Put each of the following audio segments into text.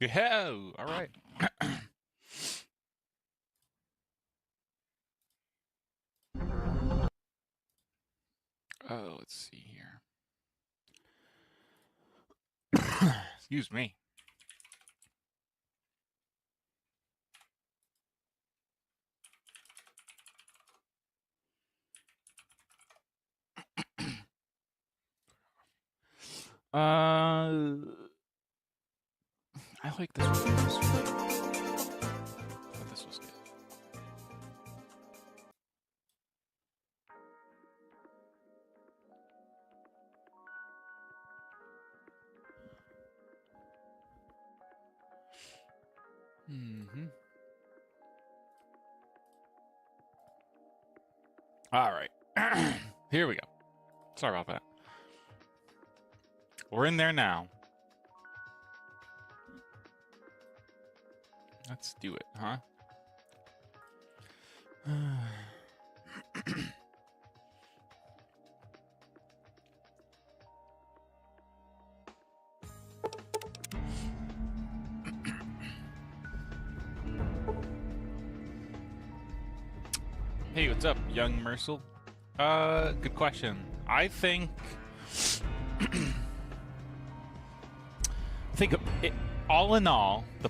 Yeah, all right. Oh, let's see here. Excuse me. I like this one. But this was good. All right. Here we go. Sorry about that. We're in there now. Let's do it, huh? Hey, what's up, young Mercil? Good question. I think all in all, the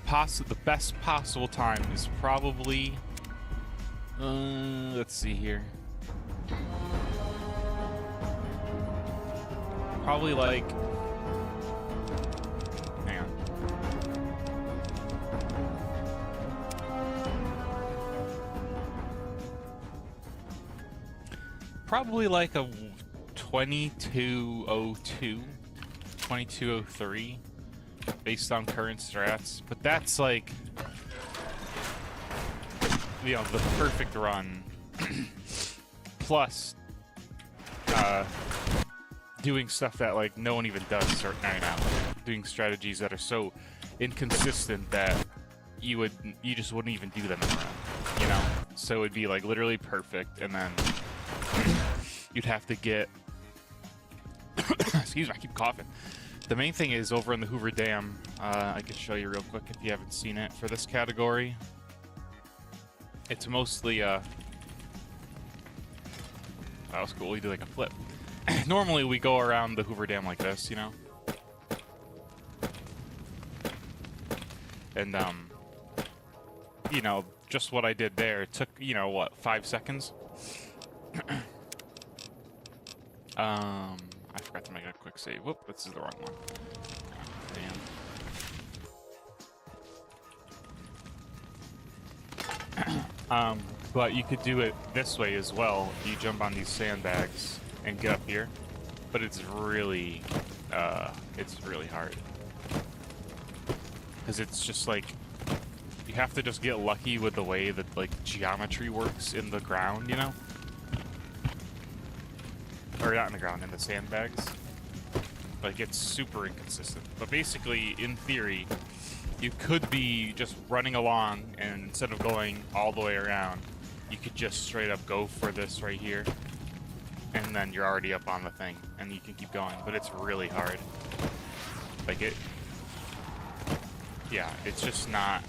best possible time is probably let's see here. Probably like hang on. Probably like a 2202, 2203 based on current strats, but that's like, you know, the perfect run plus doing stuff that like no one even does right now, doing strategies that are so inconsistent that you just wouldn't even do them in a round, you know? So it'd be like literally perfect, and then you'd have to get excuse me, I keep coughing. The main thing is over in the Hoover Dam, I can show you real quick if you haven't seen it. For this category, it's mostly that was cool, we do like a flip. Normally we go around the Hoover Dam like this, you know? And you know, just what I did there, it took, you know, what, 5 seconds? I forgot to make a quick save. Whoop, this is the wrong one. Damn. But you could do it this way as well. You jump on these sandbags and get up here, but it's really hard because it's just like you have to just get lucky with the way that like geometry works in the ground, you know. Or not in the ground, in the sandbags. Like, it's super inconsistent. But basically, in theory, you could be just running along, and instead of going all the way around, you could just straight up go for this right here. And then you're already up on the thing, and you can keep going. But it's really hard. Like, yeah, it's just not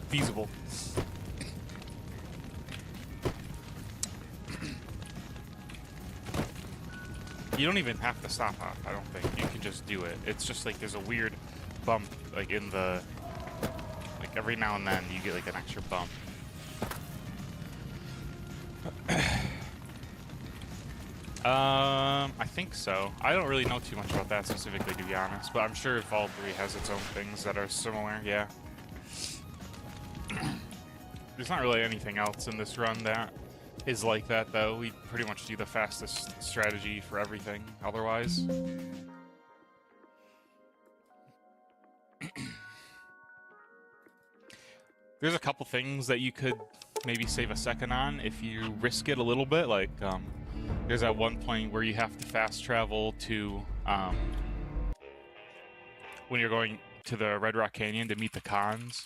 feasible. You don't even have to stop off, I don't think. You can just do it. It's just like there's a weird bump, like in the... Like every now and then you get like an extra bump. I think so. I don't really know too much about that specifically, to be honest, but I'm sure Fall 3 has its own things that are similar, yeah. There's not really anything else in this run that is like that, though. We pretty much do the fastest strategy for everything otherwise. There's a couple things that you could maybe save a second on if you risk it a little bit. Like, there's at one point where you have to fast travel to, when you're going to the Red Rock Canyon to meet the cons.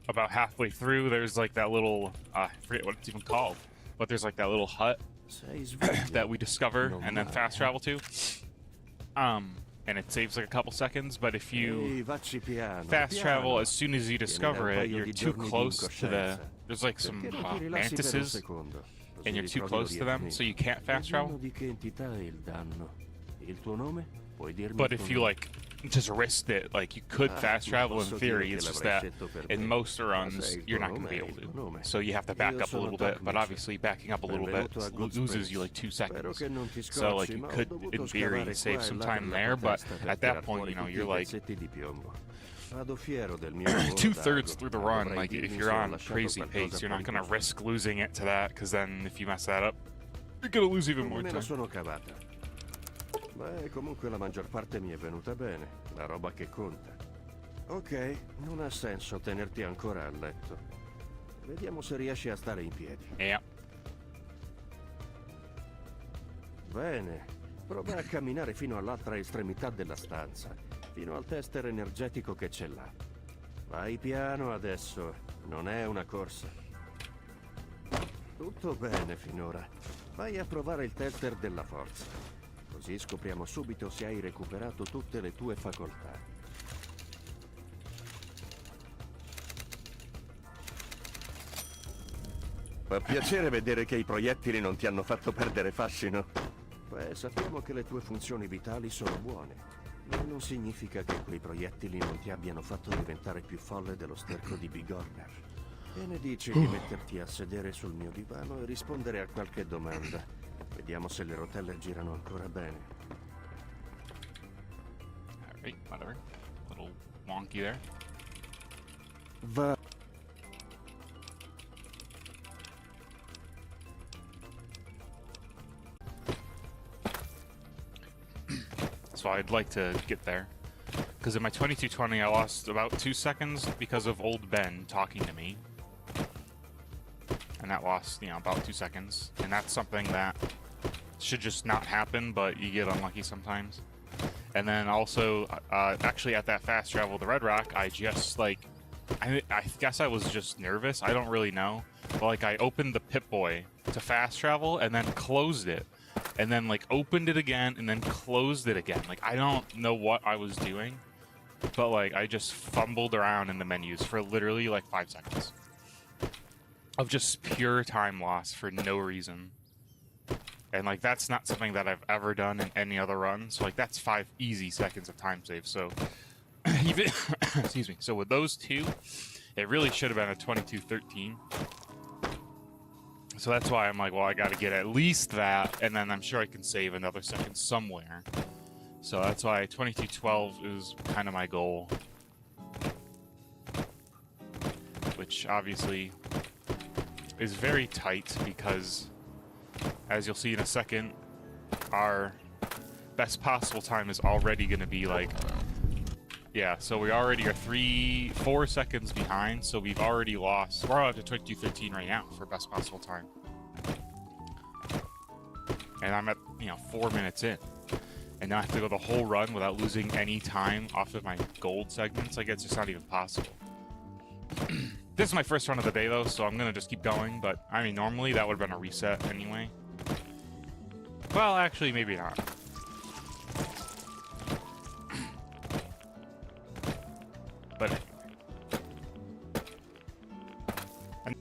About halfway through, there's like that little, I forget what it's even called, but there's like that little hut that we discover and then fast travel to. and it saves like a couple seconds. But if you vacci piano, fast travel piano. as soon as you discover it, you're too close to the. There's like some Perché non ti rilassi per un mantises, secondo, così and you're too ritrovi close to them, l'orientamento. so you can't fast travel. Vediamo di che entità è il danno. Il tuo nome? Puoi dirmi But il if tuo you nome? like just risked it, like you could fast travel in posso theory. dire It's che just l'avrei that scelto per in te. most Ma runs sai, il you're tuo not going to be nome è able il tuo to. nome. So you have to back Io up a sono little bit. But Glitchless. obviously backing up a little bit Benvenuto a Good loses you Springs. like 2 Spero seconds. che non ti So like scocci, you ma ho could dovuto in theory scavare save qua e some là time per la there, but protesta per at tirar that point, fuori you know, tutti you're i like pezzetti di piombo. Vado fiero del mio lavoro 2/3 d'ago, through the ma run. dovrei Like if dirmi you're se ho on lasciato crazy qualcosa pace, you're not fuori going to posto. risk losing it to that, because then if you mess that up, you're going to lose even more Come me la time. sono cavata? Beh, comunque la maggior parte mi è venuta bene, la roba che conta. Ok, non ha senso tenerti ancora a letto. Vediamo se riesci a stare in piedi. Yeah. Bene, prova a camminare fino all'altra estremità della stanza, fino al tester energetico che c'è là. Vai piano adesso, non è una corsa. Tutto bene finora. Vai a provare il tester della forza. Così scopriamo subito se hai recuperato tutte le tue facoltà. Fa piacere vedere che i proiettili non ti hanno fatto perdere fascino. Beh, sappiamo che le tue funzioni vitali sono buone, ma non significa che quei proiettili non ti abbiano fatto diventare più folle dello sterco di Bigorner. Che ne dici di metterti a sedere sul mio divano e rispondere a qualche domanda? Vediamo se le rotelle girano ancora bene. Alright, whatever. Little wonky there. Va. So I'd like to get there. Because in my 2220 I lost about 2 seconds because of old Ben talking to me. And that lost, you know, about 2 seconds. And that's something that should just not happen, but you get unlucky sometimes. And then also, actually at that fast travel to Red Rock, I just like, I guess I was just nervous. I don't really know. But like I opened the Pip-Boy to fast travel and then closed it. And then like opened it again and then closed it again. Like I don't know what I was doing, but like I just fumbled around in the menus for literally like 5 seconds of just pure time loss for no reason. And like that's not something that I've ever done in any other run. So like that's 5 easy seconds of time save. So even excuse me. So with those two, it really should have been a 22:13. So that's why I'm like, well, I got to get at least that, and then I'm sure I can save another second somewhere. So that's why 22:12 is kind of my goal. Which obviously is very tight because, as you'll see in a second, our best possible time is already going to be like, yeah, so we already are 4 seconds behind, so we've already lost. We're up to 22:13 right now for best possible time. And I'm at, 4 minutes in. And now I have to go the whole run without losing any time off of my gold segments. Like, it's just not even possible. This is my first run of the day, though, so I'm going to just keep going. But, I mean, normally that would have been a reset anyway. Well, actually, maybe not. But anyway.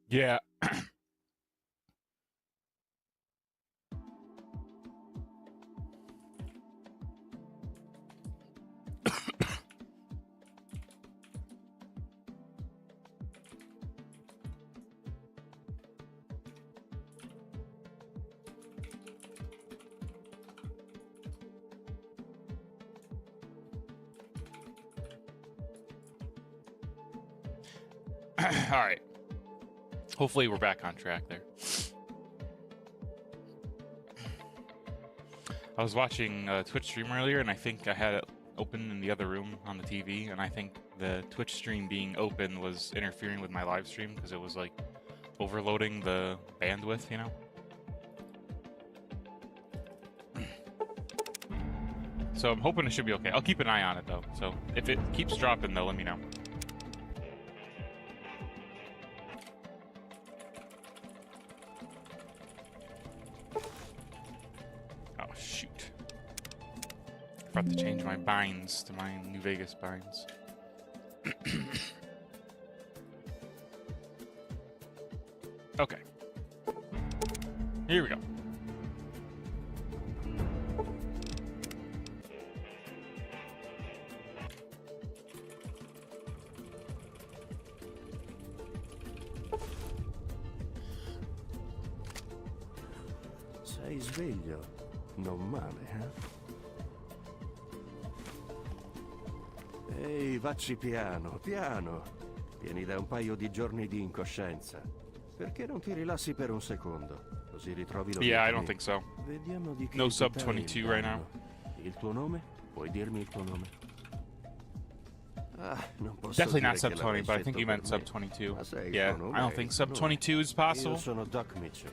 Yeah. All right. Hopefully we're back on track there. I was watching a Twitch stream earlier, and I think I had open in the other room on the TV, and I think the Twitch stream being open was interfering with my live stream because it was like overloading the bandwidth, you know? So I'm hoping it should be okay. I'll keep an eye on it though. So if it keeps dropping though, let me know. Oh shoot. I forgot to change my binds to my New Vegas binds. Okay. Here we go. Sei sveglio? Non male, eh? Ehi, vacci piano, piano. Vieni da un paio di giorni di incoscienza. Perché non ti rilassi per un secondo? Così ritrovi lo Yeah, I don't think so. Vediamo di che No sub età è il 22 right now. danno. Il tuo nome? Puoi dirmi il tuo nome? Ah, non posso Definitely dire not sub che 20, but I l'avrei think you scelto meant per sub me. 22. Ma sai, il Yeah, tuo nome I don't è think il sub tuo 22 is nome. possible. Io sono Doc Mitchell.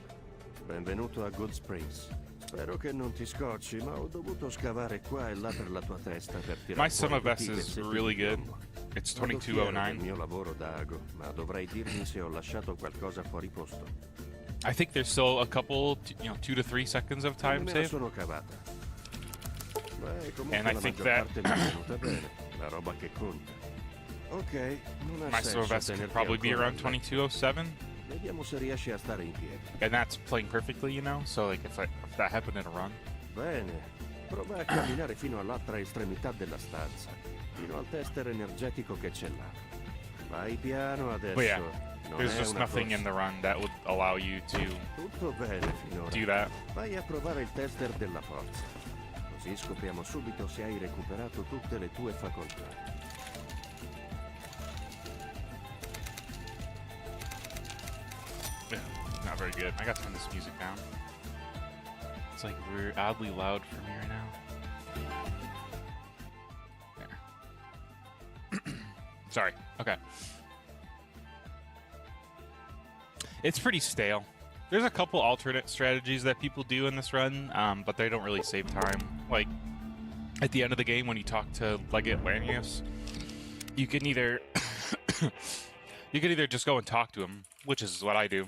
Benvenuto a Good Springs. Spero che non ti scocci, ma ho dovuto scavare qua e là per la tua testa per tirare My sum fuori of S tutti i is pezzetti really di good. piombo. It's Vado fiero del 2209. mio lavoro da ago, ma dovrai dirmi se ho lasciato qualcosa fuori posto. I think there's still a couple, 2 to 3 seconds of time Me la save. sono cavata. Beh, comunque And I la think maggior that parte mi è venuta bene, la roba che conta. Ok, non ha My sum of senso S could tenerti probably be ancora around a letto. 2207. Vediamo se riesci a stare in piedi. And that's playing perfectly, you know? So, like, if that happened in a run. Bene, prova a camminare fino all'altra estremità della stanza, fino al tester energetico che c'è là. Vai piano adesso. But yeah, non there's è just una nothing corsa. in the run that would allow you to Tutto bene finora. do that. Vai a provare il tester della forza. Così scopriamo subito se hai recuperato tutte le tue facoltà. Yeah, not very good. I gotta turn this music down. It's like we're oddly loud for me right now. There. Sorry. Okay. It's pretty stale. There's a couple alternate strategies that people do in this run, but they don't really save time. Like, at the end of the game when you talk to Legate Lanius, you can either you can either just go and talk to him, which is what I do,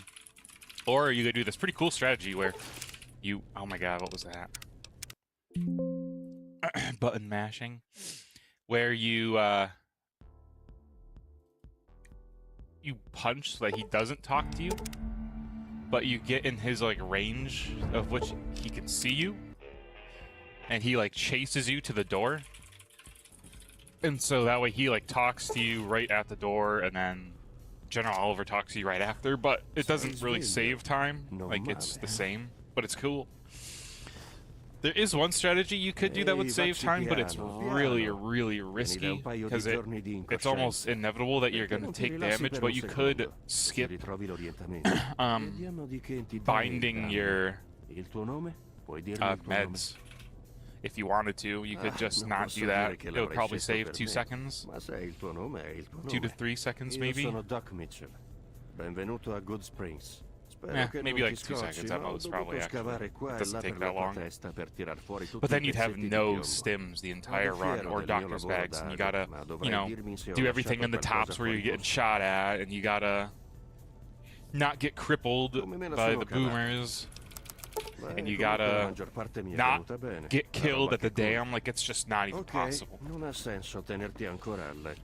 or you could do this pretty cool strategy where you, oh my god, what was that? Button mashing, where you you punch so that he doesn't talk to you, but you get in his like range of which he can see you, and he like chases you to the door, and so that way he like talks to you right at the door, and then General Oliver talks to you right after, but it doesn't really save time. Like, it's the same, but it's cool. There is one strategy you could do that would save time, but it's really, really risky, because it's almost inevitable that you're going to take damage, but you could skip binding your meds. If you wanted to, you could just not do that. It would probably save 2 seconds. 2 to 3 seconds, maybe. Benvenuto a Good Springs. Yeah, maybe like 2 seconds at most, probably, actually. It doesn't take that long. But then you'd have no stims the entire run, or doctor's bags, and you gotta, do everything in the tops where you're getting shot at, and you gotta not get crippled by the boomers, and you gotta not get killed at the dam. Like, it's just not even possible.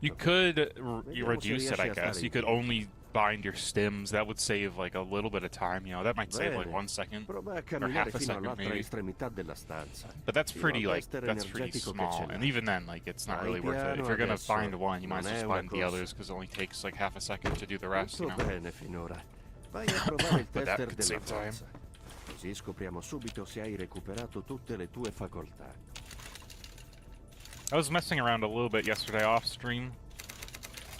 You could reduce it, I guess. You could only bind your stims. That would save like a little bit of time, that might save like 1 second or half a second maybe, but that's pretty small, and even then, like, it's not really worth it. If you're gonna bind one, you might as well bind the others, because it only takes like half a second to do the rest, but that could save time. Così scopriamo subito se hai recuperato tutte le tue facoltà. I was messing around a little bit yesterday off stream,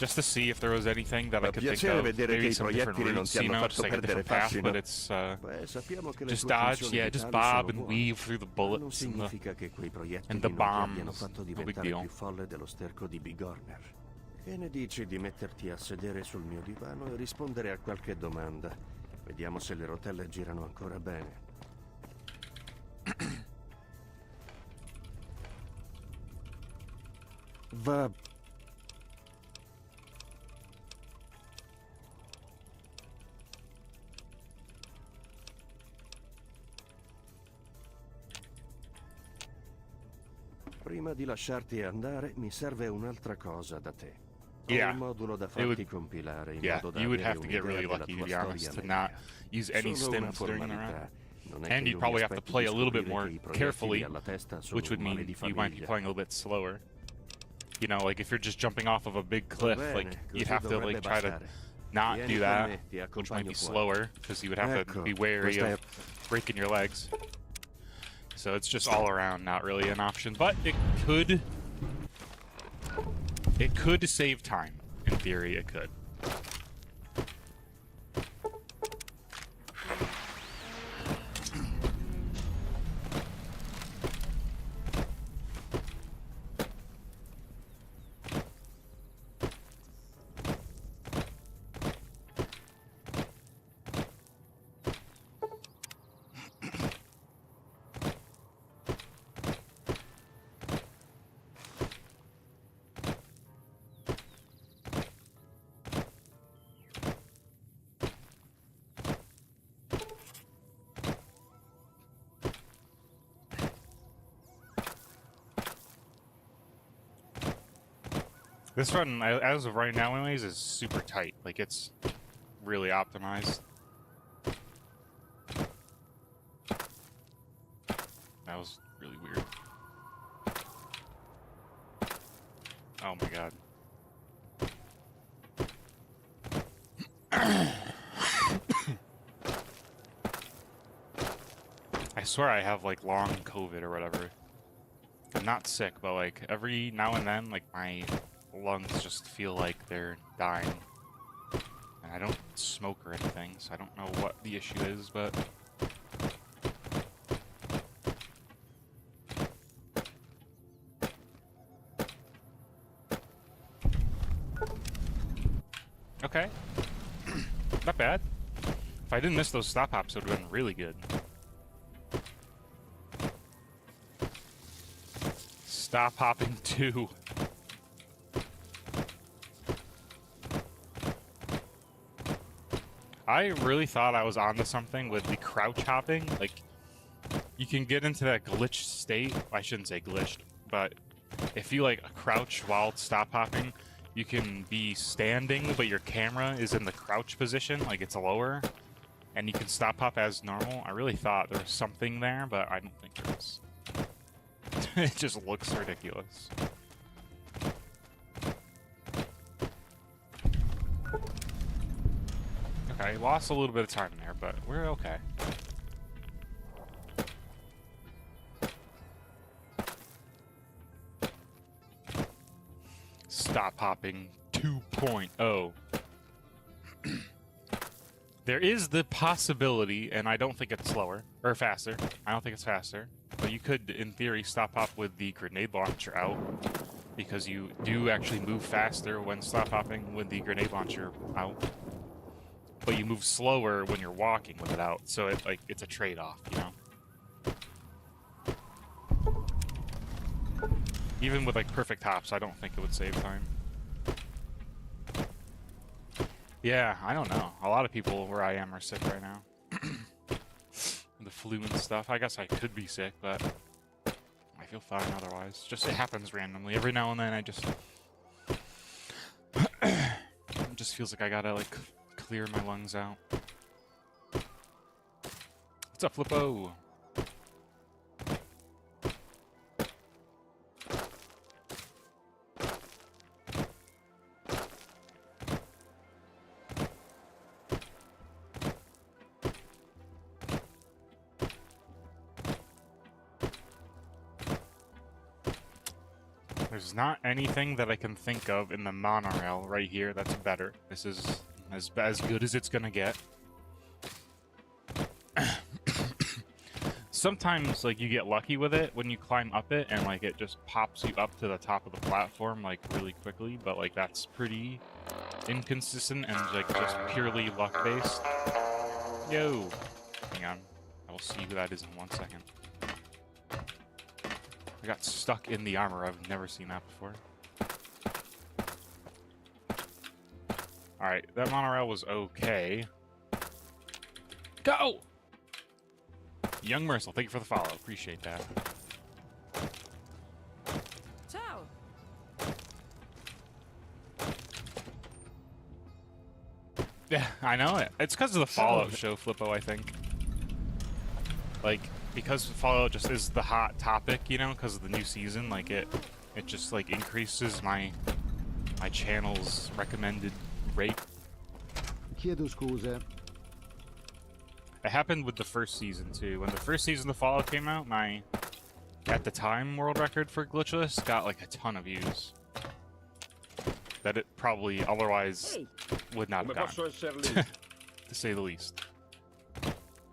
just to see if there was anything that I Fa could think piacere of. vedere che Maybe i some different proiettili non routes, ti hanno just fatto like a perdere different path, fascino. but it's Beh, sappiamo che le just tue dodge, funzioni yeah, just vitali sono bob and buone. weave through the Ma non bullets and significa che quei the proiettili non ti abbiano bombs. fatto No big diventare deal. più folle dello sterco di Big Horner. Che ne dici di metterti a sedere sul mio divano e rispondere a qualche domanda? Vediamo se le rotelle girano ancora bene. Va. Prima di lasciarti andare, mi serve un'altra cosa da te. Ho Yeah. un modulo da It farti would- compilare in Yeah, modo da you would avere have to get really un'idea della lucky, to tua be honest, storia to not medica. use any Solo una stims during the formalità. round. Non è And che you'd io probably mi have to aspetti play di a little bit scoprire more che i proiettili carefully, alla testa sono which would un male mean di you might be famiglia. playing a little bit slower. You know, like if you're just jumping off of a big cliff, Bene, like you'd così have to dovrebbe like try to bastare. not Vieni do con that, me, ti which might accompagno be fuori. slower because you would have to Ecco, be wary questa of breaking your legs. So it's just all around not really an option, but it could save time. In theory, it could. This run, as of right now anyways, is super tight. Like, it's really optimized. That was really weird. Oh my god. I swear I have, like, long COVID or whatever. I'm not sick, but, like, every now and then, like, my lungs just feel like they're dying. And I don't smoke or anything, so I don't know what the issue is, but... Okay. Not bad. If I didn't miss those stop hops, it would have been really good. Stop hopping 2. I really thought I was onto something with the crouch hopping. Like, you can get into that glitched state. I shouldn't say glitched, but if you like crouch while stop hopping, you can be standing, but your camera is in the crouch position, like it's lower, and you can stop hop as normal. I really thought there was something there, but I don't think there is. It just looks ridiculous. Okay, lost a little bit of time there, but we're okay. Stop hopping 2.0. There is the possibility, and I don't think it's slower, or faster. I don't think it's faster. But you could, in theory, stop hop with the grenade launcher out, because you do actually move faster when stop hopping with the grenade launcher out. But you move slower when you're walking with it out, so it's a trade-off, you know? Even with like perfect hops, I don't think it would save time. Yeah, I don't know. A lot of people where I am are sick right now. The flu and stuff. I guess I could be sick, but I feel fine otherwise. Just it happens randomly. Every now and then I just it just feels like I gotta like clear my lungs out. What's up, Flippo? There's not anything that I can think of in the monorail right here that's better. This is as good as it's gonna get. Sometimes, like, you get lucky with it when you climb up it, and, like, it just pops you up to the top of the platform, like, really quickly, but, like, that's pretty inconsistent and, like, just purely luck-based. Yo! Hang on. I will see who that is in 1 second. I got stuck in the armor. I've never seen that before. Alright, that monorail was okay. Go! Young Mercil, thank you for the follow. Appreciate that. Ciao. Yeah, I know it. It's because of the Fallout show, Flippo, I think. Like, because Fallout just is the hot topic, you know, because of the new season, like, it just, like, increases my channel's recommended rate. Chiedo scusa. It happened with the first season, too. When the first season of Fallout came out, my, at the time, world record for Glitchless got, like, a ton of views. That it probably otherwise would not have gotten, to say the least.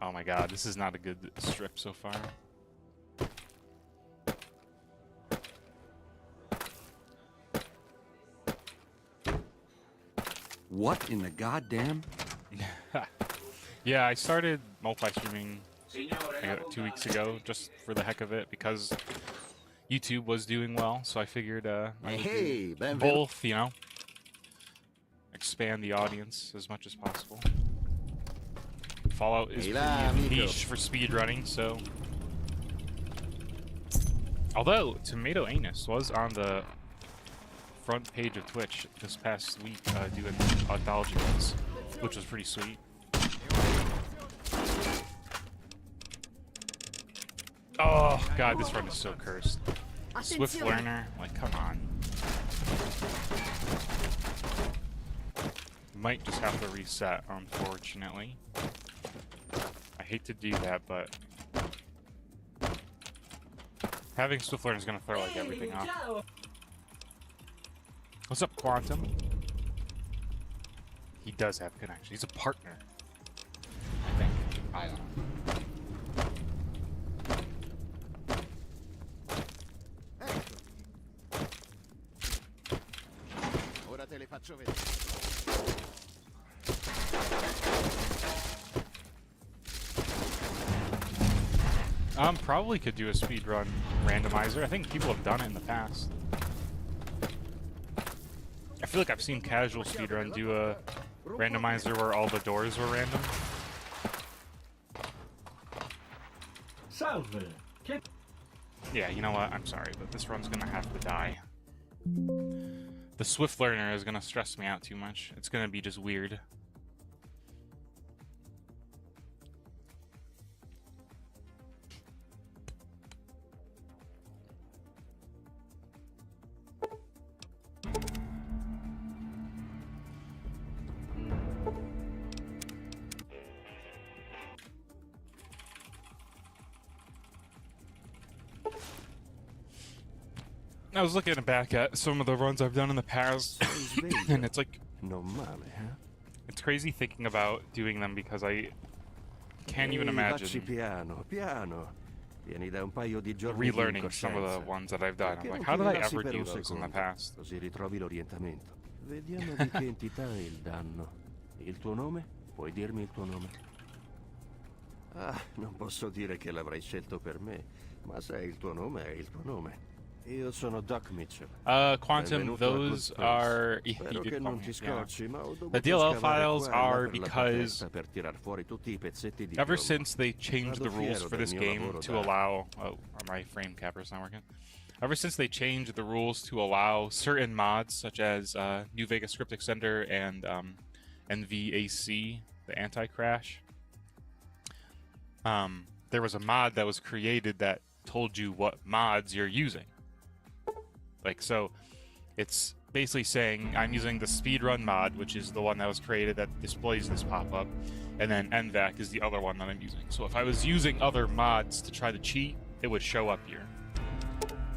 Oh my god, this is not a good strip so far. What in the goddamn? Yeah, I started multi-streaming 2 weeks ago, just for the heck of it, because YouTube was doing well, so I figured I would do both, you know? Expand the audience as much as possible. Fallout is pretty niche for speedrunning, so... Although, Tomato Anus was on the front page of Twitch this past week doing anthology runs, which was pretty sweet. Oh god, this run is so cursed. Swift learner, like, come on. Might just have to reset, unfortunately. I hate to do that, but having Swift learner is gonna throw like everything off. What's up, Quantum? He does have connection. He's a partner, I think. I don't know. Probably could do a speedrun randomizer. I think people have done it in the past. I feel like I've seen casual speedrun do a randomizer where all the doors were random. Salve. Yeah, you know what? I'm sorry, but this run's gonna have to die. The Swift learner is gonna stress me out too much. It's gonna be just weird. I was looking back at some of the runs I've done in the past, and it's like, it's crazy thinking about doing them because I can't even imagine relearning some of the ones that I've done. I'm like, how did I ever do those in the past? Così ritrovi l'orientamento. Vediamo di che entità è il danno. Il tuo nome? Puoi dirmi il tuo nome? Ah, non posso dire che l'avrai scelto per me, ma se è il tuo nome, è il tuo nome. Io sono Doc Mitchell. Quantum, those are... Yeah, you did call me, yeah. The DLL files are because ever since they changed the rules for this game to allow... Oh, my frame capper's not working. Ever since they changed the rules to allow certain mods, such as New Vegas Script Extender and NVAC, the anti-crash, there was a mod that was created that told you what mods you're using. Like, so it's basically saying I'm using the speedrun mod, which is the one that was created that displays this pop-up, and then NVAC is the other one that I'm using. So if I was using other mods to try to cheat, it would show up here.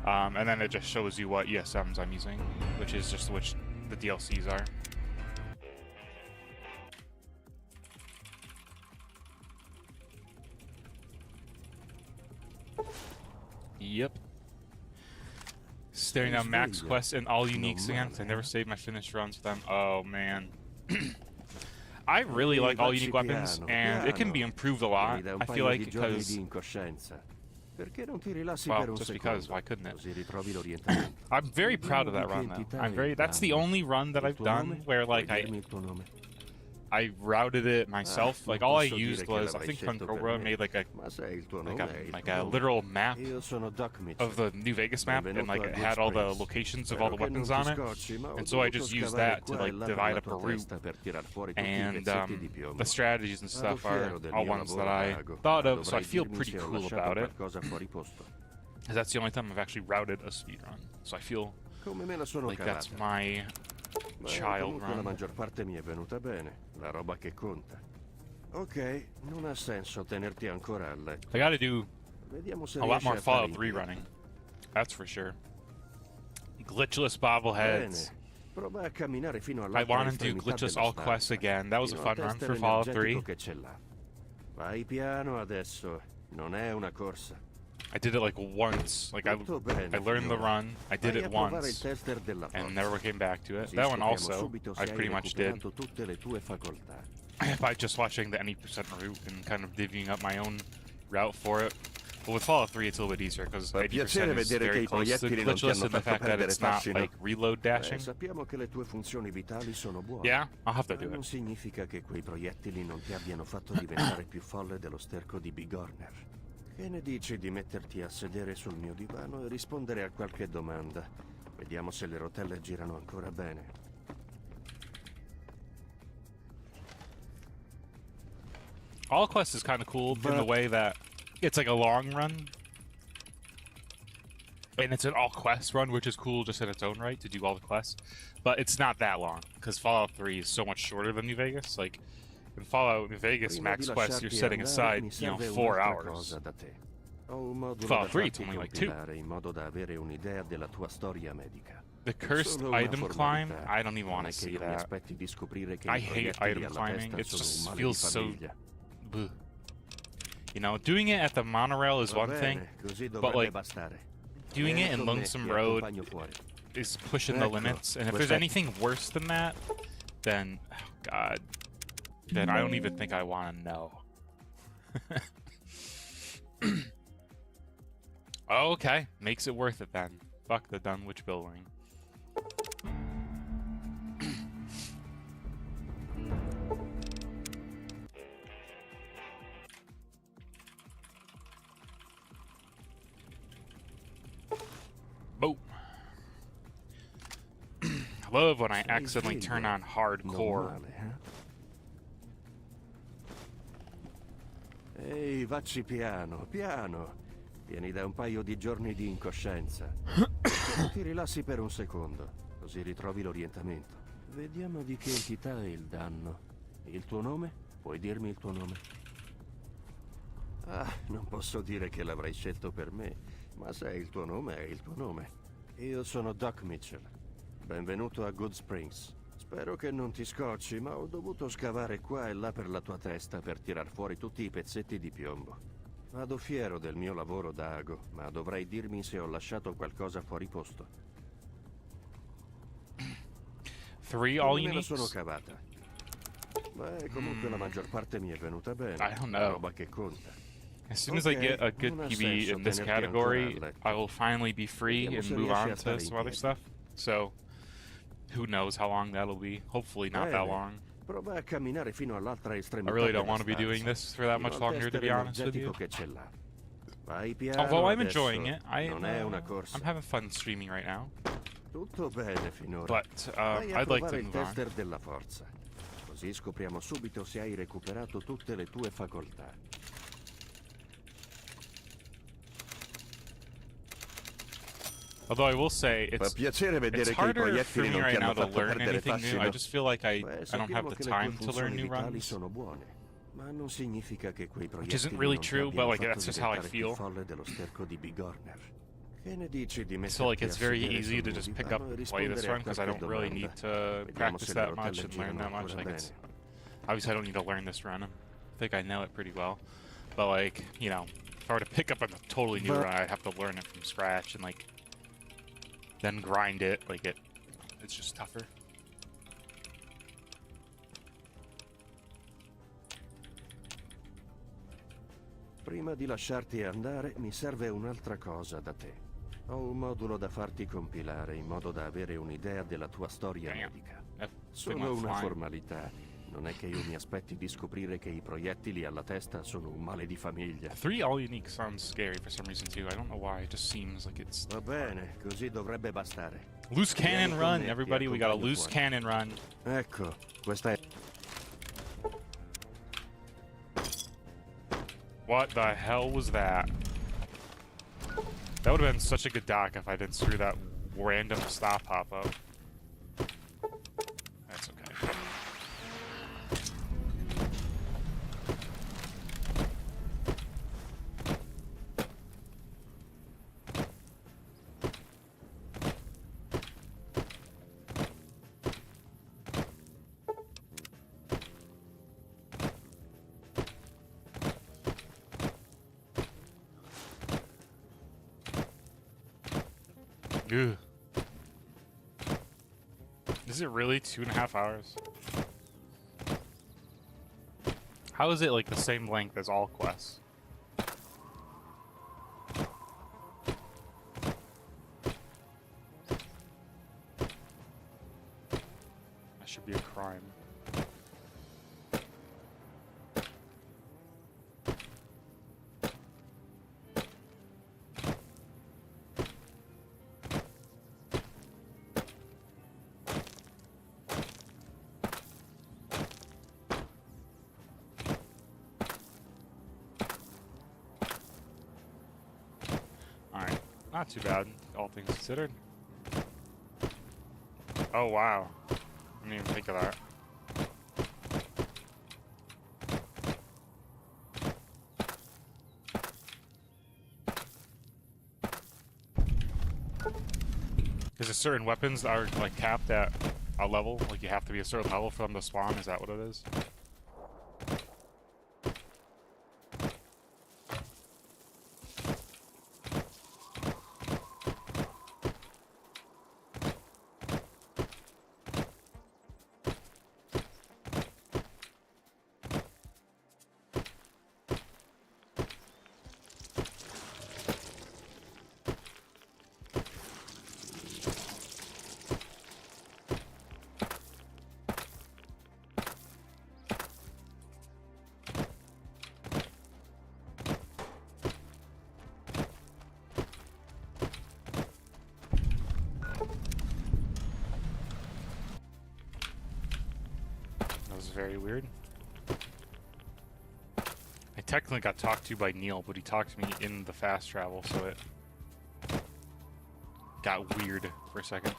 And then it just shows you what ESMs I'm using, which is just which the DLCs are. Yep. Staring down Max Quest and all uniques again, 'cause I never saved my finished runs with them. Oh man. I really like all unique weapons, and it can be improved a lot. I feel like because, well, just because, why couldn't it? I'm very proud of that run though. That's the only run that I've done where like I routed it myself. Like all I used was, I think Cobra made like a literal map of the New Vegas map, and like it had all the locations of all the weapons on it. And so I just used that to like divide up a route. And the strategies and stuff are all ones that I thought of, so I feel pretty cool about it. Because that's the only time I've actually routed a speedrun. So I feel like that's my child run. La maggior parte mi è venuta bene, la roba che conta. Ok, non ha senso tenerti ancora a letto. I gotta do a lot more Fallout 3 running. running. That's for sure. Glitchless bobbleheads. Prova a camminare fino I want to do Glitchless all quests again. That was a fun run for Fallout 3. Vai piano adesso, non è una corsa. I did it like once. Like I learned the run. I did it once, and never came back to it. That one also, I pretty much did by just watching the any percent route and kind of divvying up my own route for it. But with Fallout 3, it's a little bit easier because 80% is very close to Glitchless, and the fact that it's not like reload dashing. Yeah, I'll have to do it. Non significa che quei proiettili non ti abbiano fatto diventare più folle dello sterco di Bigorner. Che ne dici di metterti a sedere sul mio divano e rispondere a qualche domanda? Vediamo se le rotelle girano ancora bene. All Quest is kind of cool in the way that it's like a long run. And it's an all quest run, which is cool just in its own right to do all the quests. But it's not that long, because Fallout 3 is so much shorter than New Vegas. Like, in Fallout New Vegas, max quest, you're setting aside, 4 hours. Fallout 3, it's only like 2. The cursed item climb, I don't even want to see that. I hate item climbing. It just feels so... Bleh. You know, doing it at the monorail is one thing, but like, doing it in Lonesome Road is pushing the limits. And if there's anything worse than that, then, oh God. Then I don't even think I want to know. Okay, makes it worth it then. Fuck the Dunwich building. Boom. I love when I accidentally turn on hardcore. Ehi, vacci piano, piano. Vieni da un paio di giorni di incoscienza. Ti rilassi per un secondo, così ritrovi l'orientamento. Vediamo di che entità è il danno. Il tuo nome? Puoi dirmi il tuo nome? Ah, non posso dire che l'avrai scelto per me, ma se è il tuo nome, è il tuo nome. Io sono Doc Mitchell. Benvenuto a Good Springs. Spero che non ti scocci, ma ho dovuto scavare qua e là per la tua testa per tirar fuori tutti i pezzetti di piombo. Vado fiero del mio lavoro da ago, ma dovrai dirmi se ho lasciato qualcosa fuori posto. 3 all Me la uniques? sono cavata. Beh, comunque la maggior parte mi è venuta bene. I don't La know. roba che conta. As soon as I get a good PB in this category, I will finally be free and move on to some other stuff. So, who knows how long that'll be. Hopefully not that long. Prova a camminare fino all'altra I estremità really don't della want to be doing stanza, this for that fino much al longer, test to be honest with you. energetico che ce l'ha. Vai piano Although I'm adesso, enjoying it, non è una corsa. I'm having fun streaming right now. Tutto bene finora. But Vai a I'd like provare to il move on. tester della forza. Così scopriamo subito se hai recuperato tutte le tue facoltà. Although I will say, it's harder for me right now to learn anything new. I just feel like I don't have the time to learn new runs. Which isn't really true, but like that's just how I feel. Che ne dici di So like metterti it's a very sedere easy sul to just pick up movipano e and play this rispondere a run because I qualche don't really domanda? need to Vediamo practice se le that much rotelle and learn girano that much. ancora Like bene. it's obviously I don't need to learn this run. I think I know it pretty well. But like, you know, if I were to pick up a totally new run, I'd have to learn it from scratch and like then grind it. Like it's just tougher. Prima di lasciarti andare, mi serve un'altra cosa da te. Ho un modulo da farti compilare in modo da avere un'idea della tua storia medica. Solo una formalità. Non è che io mi aspetti di scoprire che i proiettili alla testa sono un male di famiglia. 3 all unique sounds scary for some reason too. I don't know why. It just seems like it's... Va bene, così dovrebbe bastare. Loose cannon run, everybody. We got a loose cannon run. Ecco, questa è... What the hell was that? That would have been such a good dock if I didn't screw that random stop hop up. That's okay. Ugh. Is it really 2.5 hours? How is it like the same length as all quests? That should be a crime. Not too bad, all things considered. Oh wow. I didn't even think of that. Is there certain weapons that are like capped at a level? Like you have to be a certain level for them to spawn? Is that what it is? Very weird. I technically got talked to by Neil, but he talked to me in the fast travel, so it got weird for a second.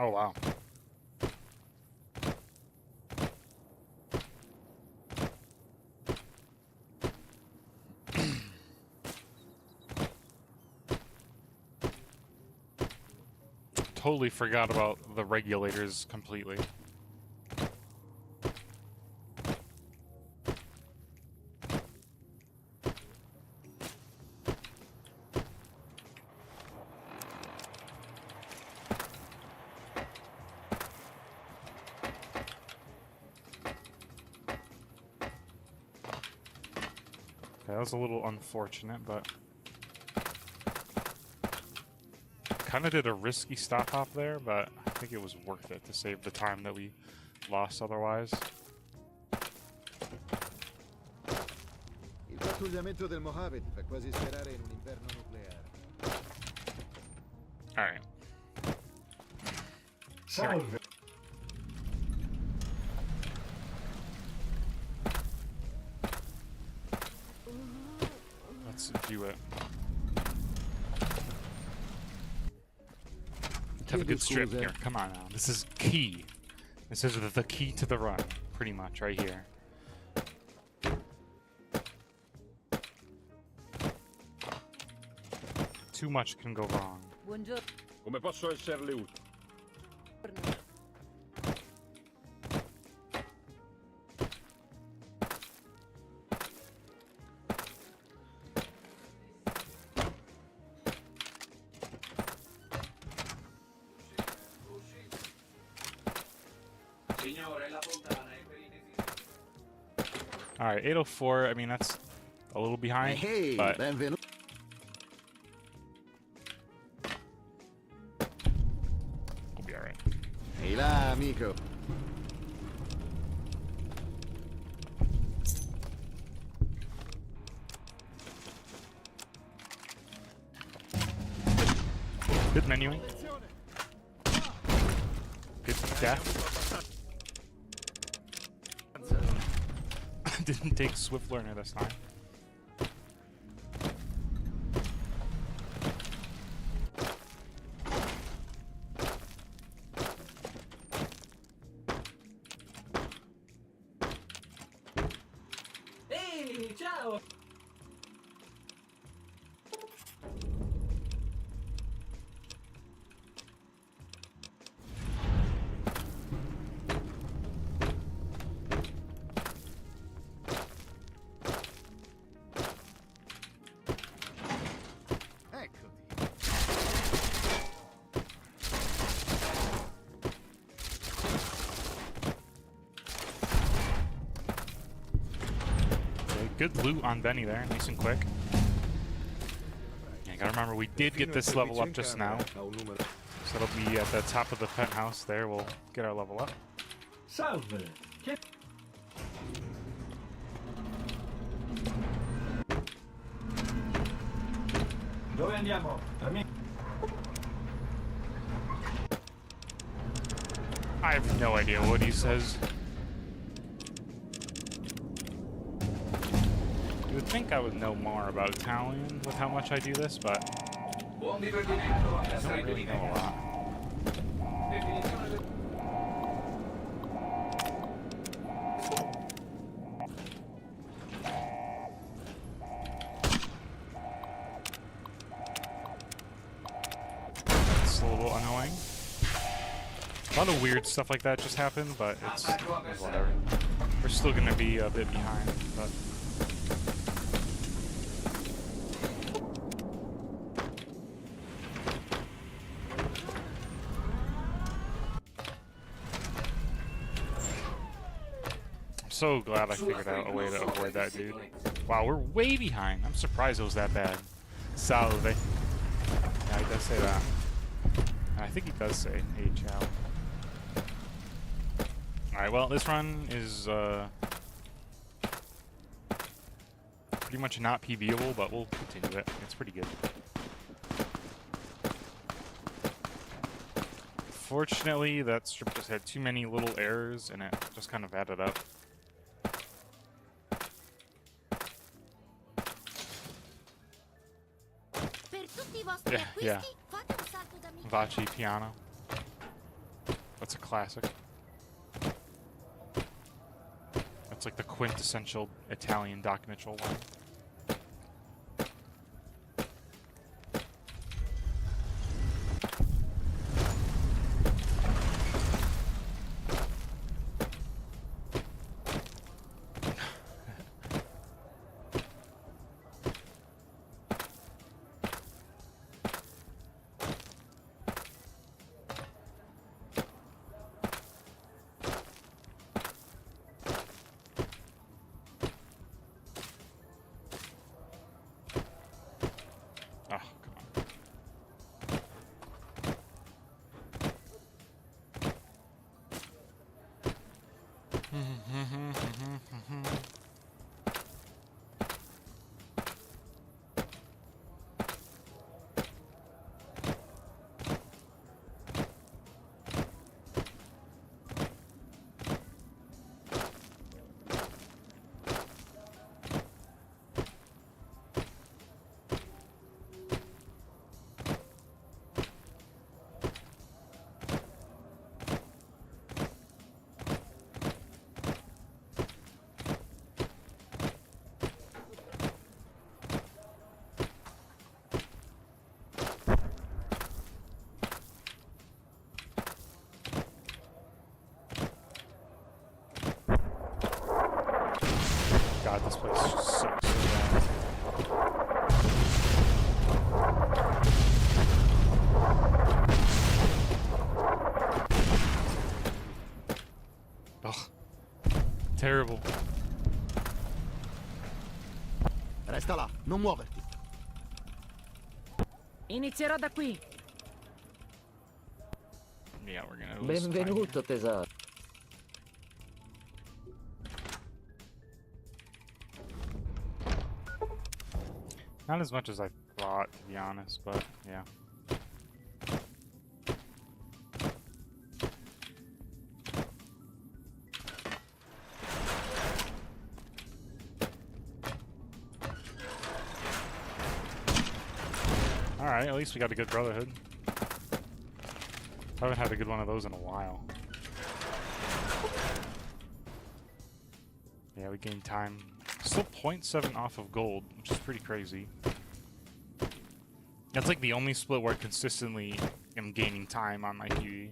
Oh, wow. Totally forgot about the regulators completely. that was a little unfortunate, but kind of did a risky stop hop there, but I think it was worth it to save the time that we lost otherwise. Il pattugliamento del Mojave ti fa quasi sperare in un inverno nucleare. All right. Salve. Let's do it. Have a good strip here. Come on now. This is key. This is the key to the run, pretty much, right here. Too much can go wrong. Buongiorno. Come posso esserle utile? All right, 804. I mean, that's a little behind, Hey, but benvenuto. we'll be all right. Ehi là, amico. Good menuing. Good death. Didn't take Swift Learner this time. Ehi, ciao! Eccoti. Okay, good loot on Benny there, nice and quick. Yeah, gotta remember we did get this level up just now, so it'll be at the top of the penthouse there. We'll get our level up. Salve. Che... Dove andiamo? I have no idea what he says. You would think I would know more about Italian with how much I do this, but I don't really know a lot. It's a little annoying. A lot of weird stuff like that just happened, but it's whatever. We're still gonna be a bit behind, but I'm so glad I figured out a way to avoid that dude. Wow, we're way behind. I'm surprised it was that bad. Salve. Yeah, he does say that. I think he does say, hey, ciao. Alright, well, this run is pretty much not PBable, but we'll continue it. It's pretty good. Fortunately, that strip just had too many little errors, and it just kind of added up. Yeah. Vaci Piano. That's a classic. That's like the quintessential Italian Doc Mitchell one. God, this place sucks so bad. Ugh. Terrible. Resta là, non muoverti. Inizierò da qui. Yeah, we're gonna lose time Benvenuto, here. tesoro. Not as much as I thought, to be honest, but yeah. Alright, at least we got a good Brotherhood. I haven't had a good one of those in a while. Yeah, we gained time. Still 0.7 off of gold, which is pretty crazy. That's like the only split where I consistently am gaining time on my PvE.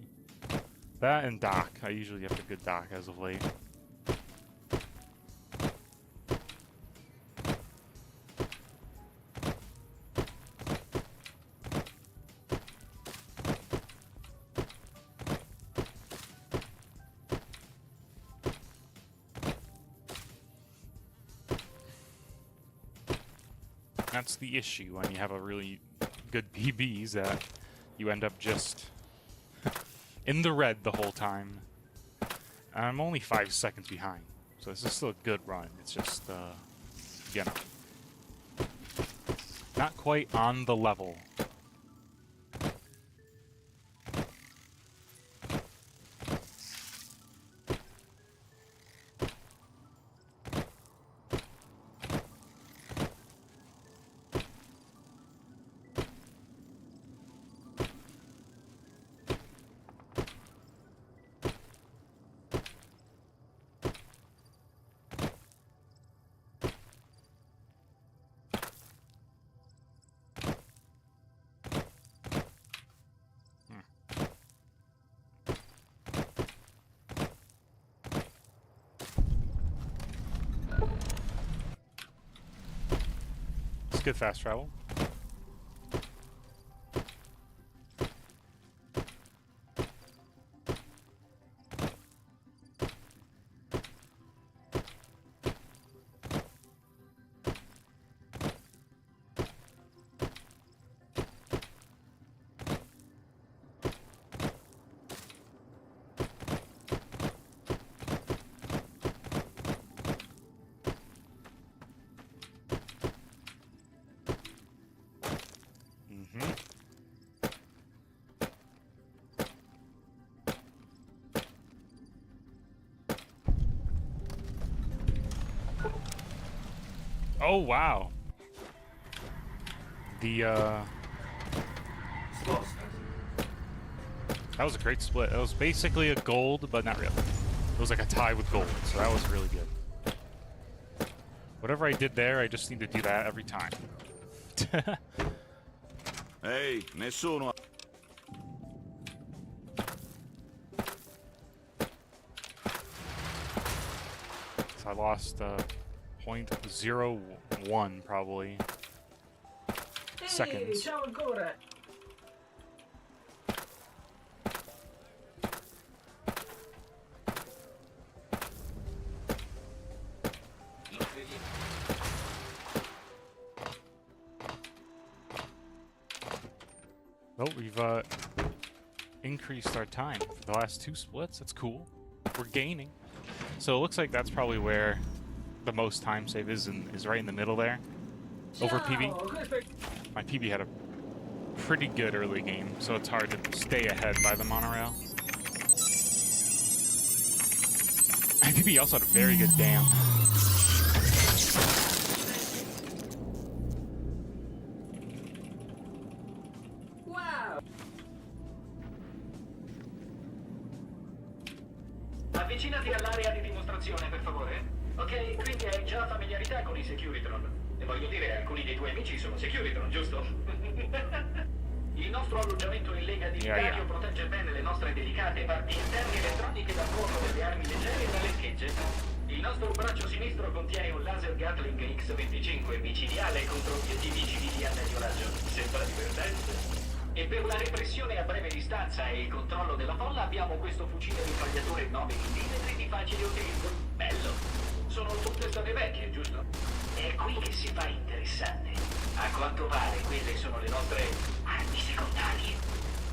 That and dock. I usually have a good dock as of late. That's the issue when you have a really good PBs that you end up just in the red the whole time. I'm only 5 seconds behind, so this is still a good run. It's just, you know, not quite on the level. It's good fast travel. Oh, wow. That was a great split. It was basically a gold, but not really. It was like a tie with gold, so that was really good. Whatever I did there, I just need to do that every time. Ehi, nessuno. So I lost 0.01 probably seconds. Ciao ancora. Oh, we've increased our time for the last 2 splits. That's cool. we're gaining. So it looks like that's probably where the most time save is right in the middle there. Over PB. My PB had a pretty good early game, so it's hard to stay ahead by the monorail. My PB also had a very good dam. Avvicinati all'area di dimostrazione, per favore. Ok, quindi hai già familiarità con i Securitron. E voglio dire, alcuni dei tuoi amici sono Securitron, giusto? Il nostro alloggiamento in lega di Italia protegge bene le nostre delicate parti interne elettroniche dal fuoco delle armi leggere e dalle schegge. Il nostro braccio sinistro contiene un laser Gatling X25 micidiale contro obiettivi civili a medio raggio. Sembra divertente? E per la repressione a breve distanza e il controllo della folla abbiamo questo fucile mitragliatore 9 mm di facile utilizzo. Bello. Sono tutte state vecchie, giusto? È qui che si fa interessante. A quanto pare quelle sono le nostre armi secondarie.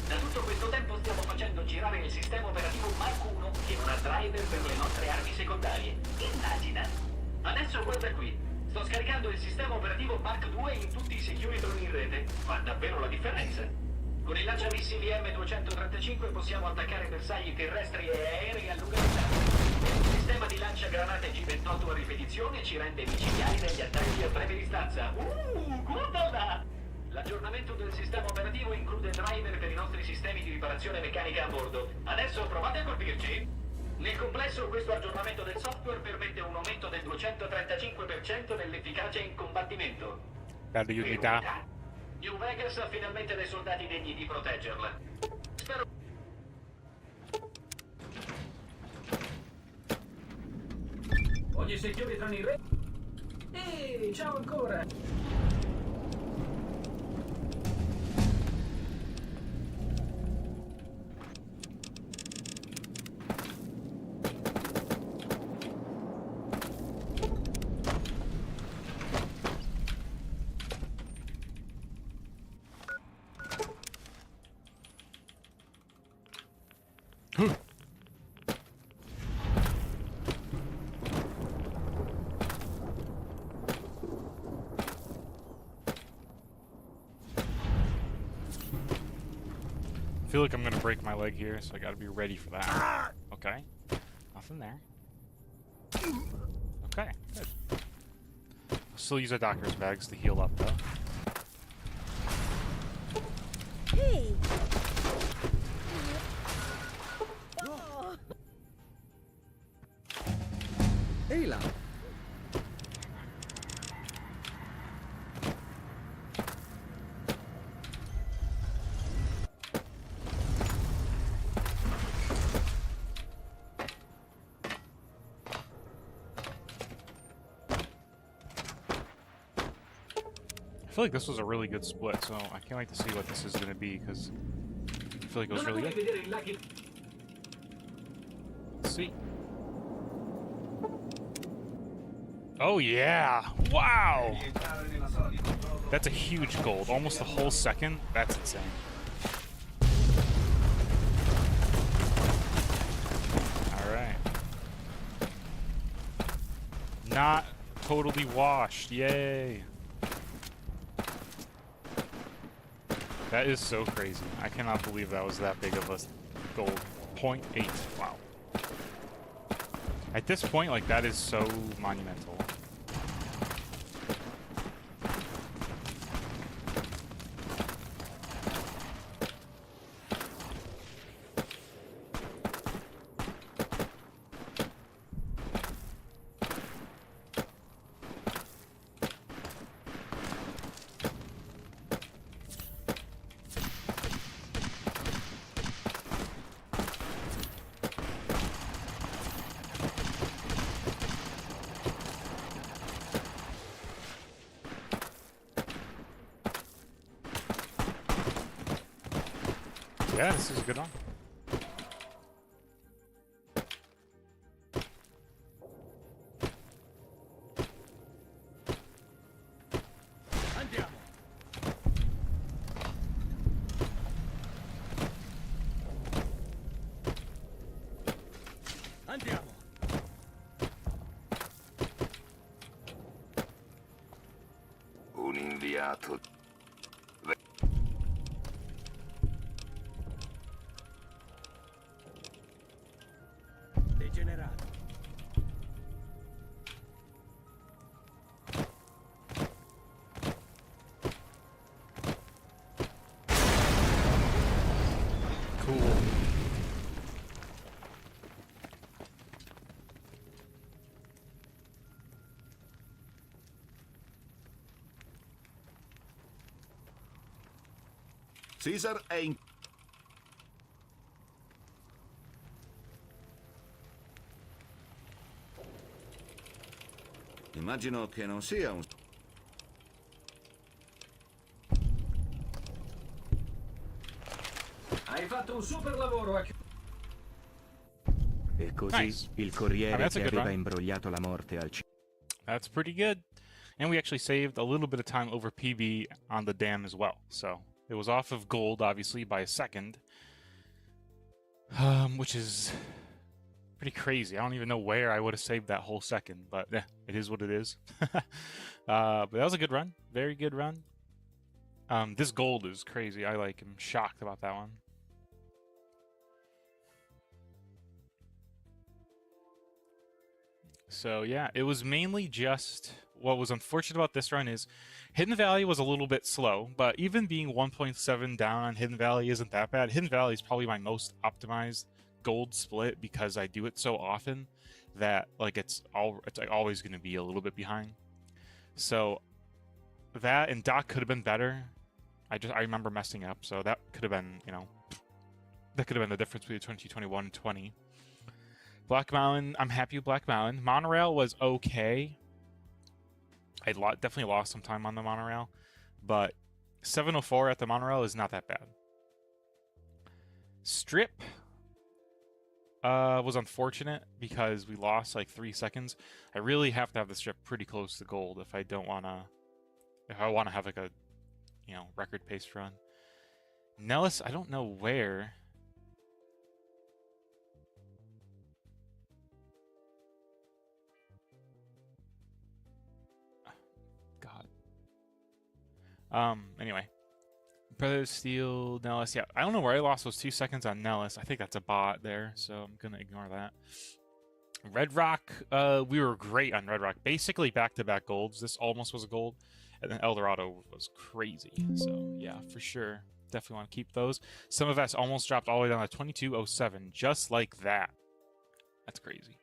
Da tutto questo tempo stiamo facendo girare il sistema operativo Mark 1 che non ha driver per le nostre armi secondarie. Immagina. Adesso guarda qui. Sto scaricando il sistema operativo Mark 2 in tutti i Securitron in rete. Fa davvero la differenza. Con il lanciamissili M235 possiamo attaccare bersagli terrestri e aerei a lunga distanza. Il sistema di lanciagranate G28 a ripetizione ci rende micidiali negli attacchi a breve distanza. Guardala! L'aggiornamento del sistema operativo include driver per i nostri sistemi di riparazione meccanica a bordo. Adesso provate a colpirci. Nel complesso questo aggiornamento del software permette un aumento del 235% nell'efficacia in combattimento. Grande unità. New Vegas ha finalmente dei soldati degni di proteggerla. Spero... Ogni Securitron in rete? Ehi, ciao ancora! I feel like I'm gonna break my leg here, so I gotta be ready for that. Okay. Nothing there. Okay, good. I'll still use our doctor's bags to heal up, though. Hey! Ehi là! I feel like this was a really good split, so I can't wait to see what this is gonna be, because I feel like it was really good. Let's see. Oh yeah! Wow! That's a huge gold. Almost a whole second? That's insane. Alright. Not totally washed. Yay! That is so crazy. I cannot believe that was that big of a gold. 0.8. Wow. At this point, like, that is so monumental. Yeah, this is a good one. Andiamo! Degenerato. Degenerato. Cool. Caesar è in... Immagino che non sia un... Hai fatto un super lavoro a E così Nice. il I mean, corriere that's a che good aveva run. imbrogliato la morte al That's pretty good. And we actually saved a little bit of time over PB on the dam as well. So it was off of gold, obviously, by a second. Which is pretty crazy. I don't even know where I would have saved that whole second, but yeah, it is what it is. But that was a good run. Very good run. This gold is crazy. I am shocked about that one. So yeah, it was mainly just what was unfortunate about this run is Hidden Valley was a little bit slow, but even being 1.7 down on Hidden Valley isn't that bad. Hidden Valley is probably my most optimized gold split because I do it so often that it's always going to be a little bit behind. So that and Doc could have been better. I remember messing up, so that could have been, that could have been the difference between 2021 and 20. Black Mountain, I'm happy with Black Mountain. Monorail was okay. I definitely lost some time on the monorail, but 704 at the monorail is not that bad. Strip was unfortunate because we lost like 3 seconds. I really have to have the strip pretty close to gold if I want to have like a record pace run. Nellis, I don't know where. Anyway. Brothers Steel, Nellis. Yeah, I don't know where I lost those 2 seconds on Nellis. I think that's a bot there, so I'm gonna ignore that. Red Rock, we were great on Red Rock. Basically back-to-back golds. This almost was a gold. And then Eldorado was crazy. So, yeah, for sure. Definitely want to keep those. Some of us almost dropped all the way down to 2207, just like that. That's crazy.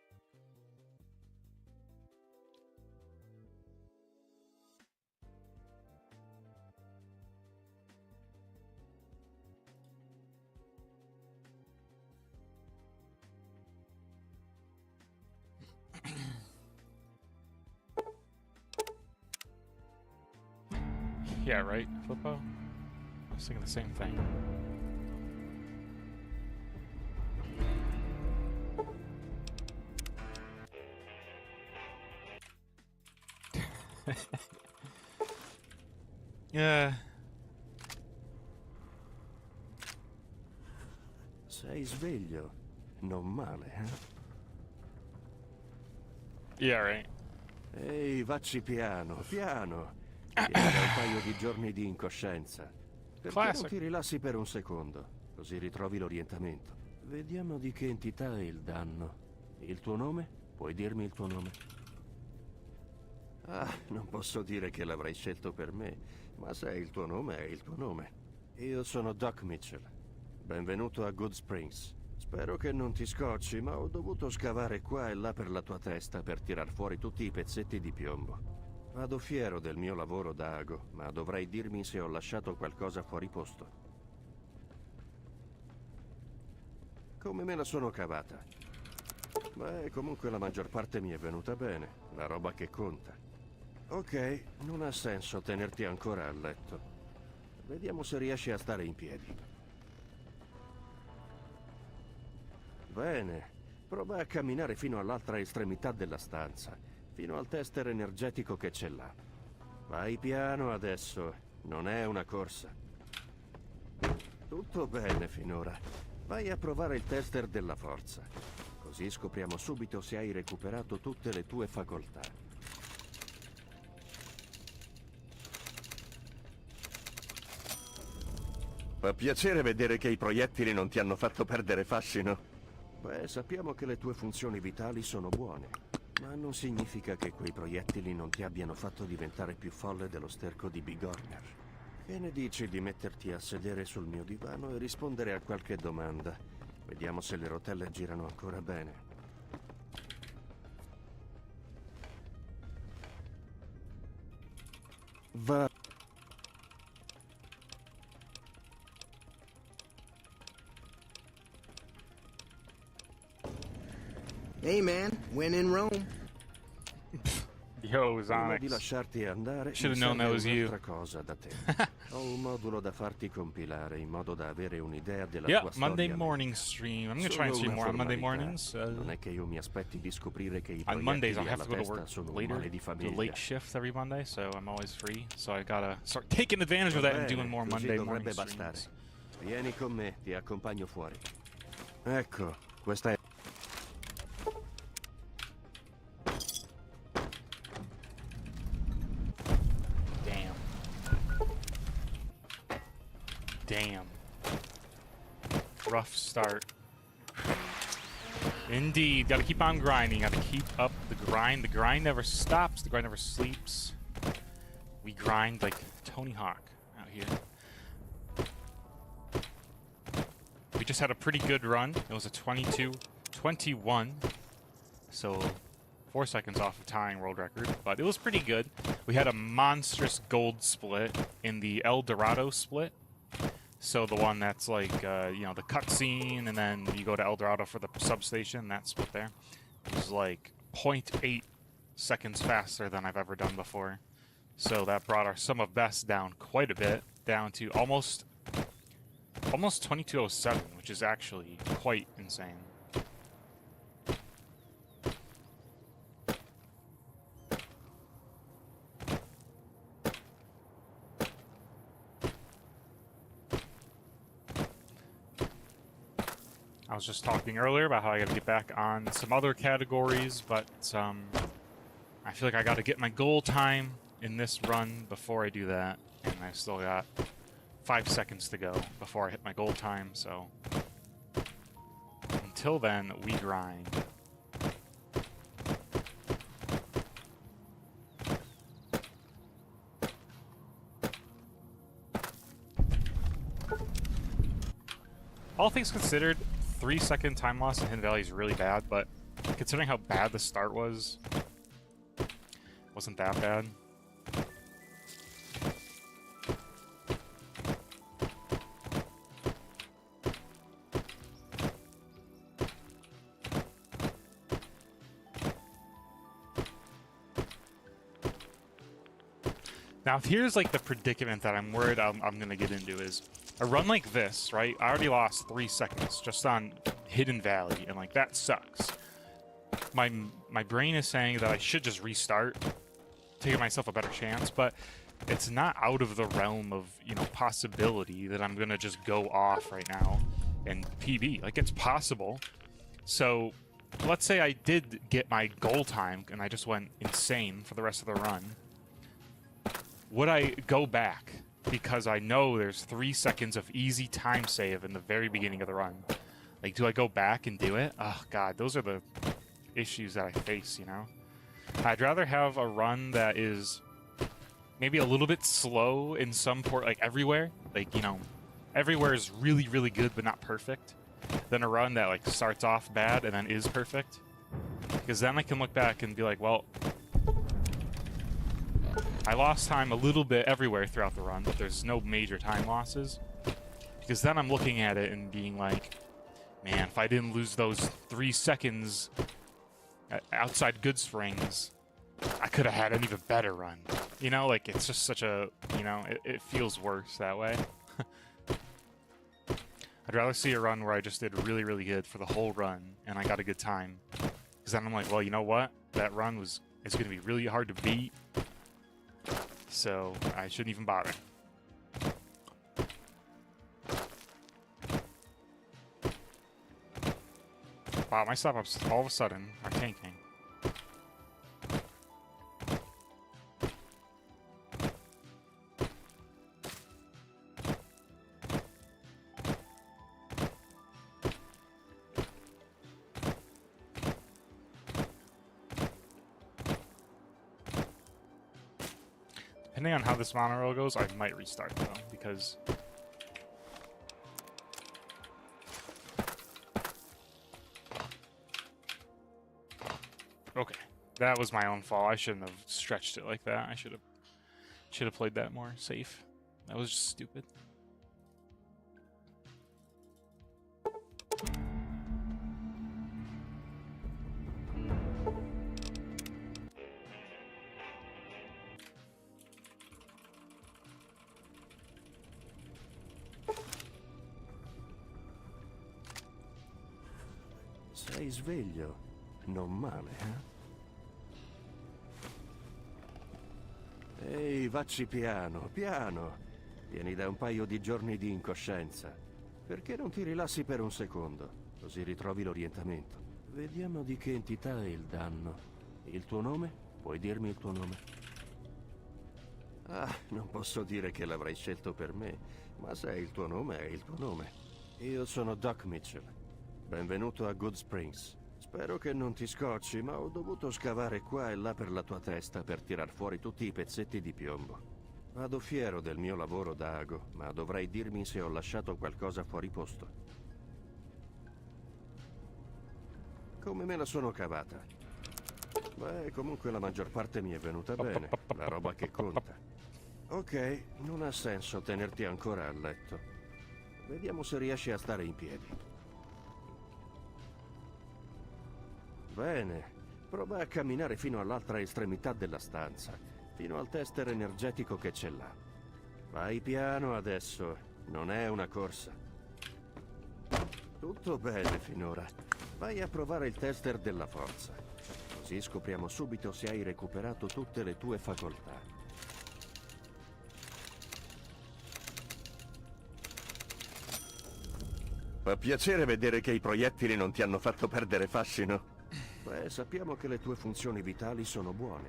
Yeah, right, Flippo? I was thinking the same thing. Yeah. Sei sveglio? Non male, eh? Yeah, right. Ehi, vacci piano, piano. Ti da un paio di giorni di incoscienza. Perché non Classic. ti rilassi per un secondo, così ritrovi l'orientamento. Vediamo di che entità è il danno. Il tuo nome? Puoi dirmi il tuo nome? Ah, non posso dire che l'avrai scelto per me, ma se è il tuo nome, è il tuo nome. Io sono Doc Mitchell. Benvenuto a Good Springs. Spero che non ti scocci, ma ho dovuto scavare qua e là per la tua testa per tirar fuori tutti i pezzetti di piombo. Vado fiero del mio lavoro da ago, ma dovrai dirmi se ho lasciato qualcosa fuori posto. Come me la sono cavata? Beh, comunque la maggior parte mi è venuta bene, la roba che conta. Ok, non ha senso tenerti ancora a letto. Vediamo se riesci a stare in piedi. Bene, prova a camminare fino all'altra estremità della stanza, fino al tester energetico che c'è là. Vai piano adesso, non è una corsa. Tutto bene finora. Vai a provare il tester della forza. Così scopriamo subito se hai recuperato tutte le tue facoltà. Fa piacere vedere che i proiettili non ti hanno fatto perdere fascino. Beh, sappiamo che le tue funzioni vitali sono buone, ma non significa che quei proiettili non ti abbiano fatto diventare più folle dello sterco di Bigorner. Che ne dici di metterti a sedere sul mio divano e rispondere a qualche domanda? Vediamo se le rotelle girano ancora bene. Va. Hey man, when in Rome. Yo, Prima di Zonix. lasciarti andare, Should've mi known that serve was you. un'altra cosa da te. Ho un modulo da farti compilare in modo da avere un'idea della Yeah, tua storia. Monday lenta. morning stream. I'm gonna try and Solo stream una more on Monday formalità. mornings. Non è che io mi aspetti di scoprire che i On Mondays, I'll proiettili have to alla go to testa work sono un later, male di do a famiglia. late shift every Monday, so I'm always free. So I gotta start taking advantage of Va that and bene, doing more così Monday dovrebbe morning bastare. streams. Vieni con me, ti accompagno fuori. Ecco, questa è... Damn. Damn. Rough start. Indeed, gotta keep on grinding, gotta keep up the grind. The grind never stops, the grind never sleeps. We grind like Tony Hawk out here. We just had a pretty good run. It was a 22-21. So 4 seconds off of tying world record, but it was pretty good. We had a monstrous gold split in the El Dorado split. So the one that's like, you know, the cutscene, and then you go to El Dorado for the substation, that split there. It was like 0.8 seconds faster than I've ever done before. So that brought our sum of best down quite a bit, down to almost 2207, which is actually quite insane. I was just talking earlier about how I got to get back on some other categories, but I feel like I got to get my goal time in this run before I do that, and I still got 5 seconds to go before I hit my goal time, so until then, we grind. All things considered, 3-second time loss in Hidden Valley is really bad, but considering how bad the start was, wasn't that bad. Now, here's like the predicament that I'm worried I'm gonna get into is a run like this, right? I already lost 3 seconds just on Hidden Valley, and like that sucks. My brain is saying that I should just restart to give myself a better chance, but it's not out of the realm of, you know, possibility that I'm gonna just go off right now and PB. Like, it's possible. So let's say I did get my goal time and I just went insane for the rest of the run. Would I go back? Because I know there's 3 seconds of easy time save in the very beginning of the run. Like, do I go back and do it? Oh, God, those are the issues that I face, you know? I'd rather have a run that is maybe a little bit slow in some port, like everywhere. Like, you know, everywhere is really, really good but not perfect. Than a run that, like, starts off bad and then is perfect. Because then I can look back and be like, well, I lost time a little bit everywhere throughout the run, but there's no major time losses. Because then I'm looking at it and being like, man, if I didn't lose those 3 seconds outside Good Springs, I could have had an even better run. You know, like, it's just such a, you know, it feels worse that way. I'd rather see a run where I just did really, really good for the whole run, and I got a good time. Because then I'm like, well, you know what? That run it's going to be really hard to beat. So I shouldn't even bother. Wow, my stop-ups all of a sudden are tanking. depending on how this monorail goes, I might restart though, because okay, that was my own fault. I shouldn't have stretched it like that. I should have played that more safe. That was just stupid. Sei sveglio? Non male, eh? Ehi, vacci piano, piano. Vieni da un paio di giorni di incoscienza. Perché non ti rilassi per un secondo? Così ritrovi l'orientamento. Vediamo di che entità è il danno. Il tuo nome? Puoi dirmi il tuo nome? Ah, non posso dire che l'avrai scelto per me, ma se è il tuo nome, è il tuo nome. Io sono Doc Mitchell. Benvenuto a Good Springs. Spero che non ti scocci, ma ho dovuto scavare qua e là per la tua testa per tirar fuori tutti i pezzetti di piombo. Vado fiero del mio lavoro da ago, ma dovrai dirmi se ho lasciato qualcosa fuori posto. Come me la sono cavata? Beh, comunque la maggior parte mi è venuta bene, la roba che conta. Ok, non ha senso tenerti ancora a letto. Vediamo se riesci a stare in piedi. Bene, prova a camminare fino all'altra estremità della stanza, fino al tester energetico che c'è là. Vai piano adesso, non è una corsa. Tutto bene finora. Vai a provare il tester della forza. Così scopriamo subito se hai recuperato tutte le tue facoltà. Fa piacere vedere che i proiettili non ti hanno fatto perdere fascino. Beh, sappiamo che le tue funzioni vitali sono buone,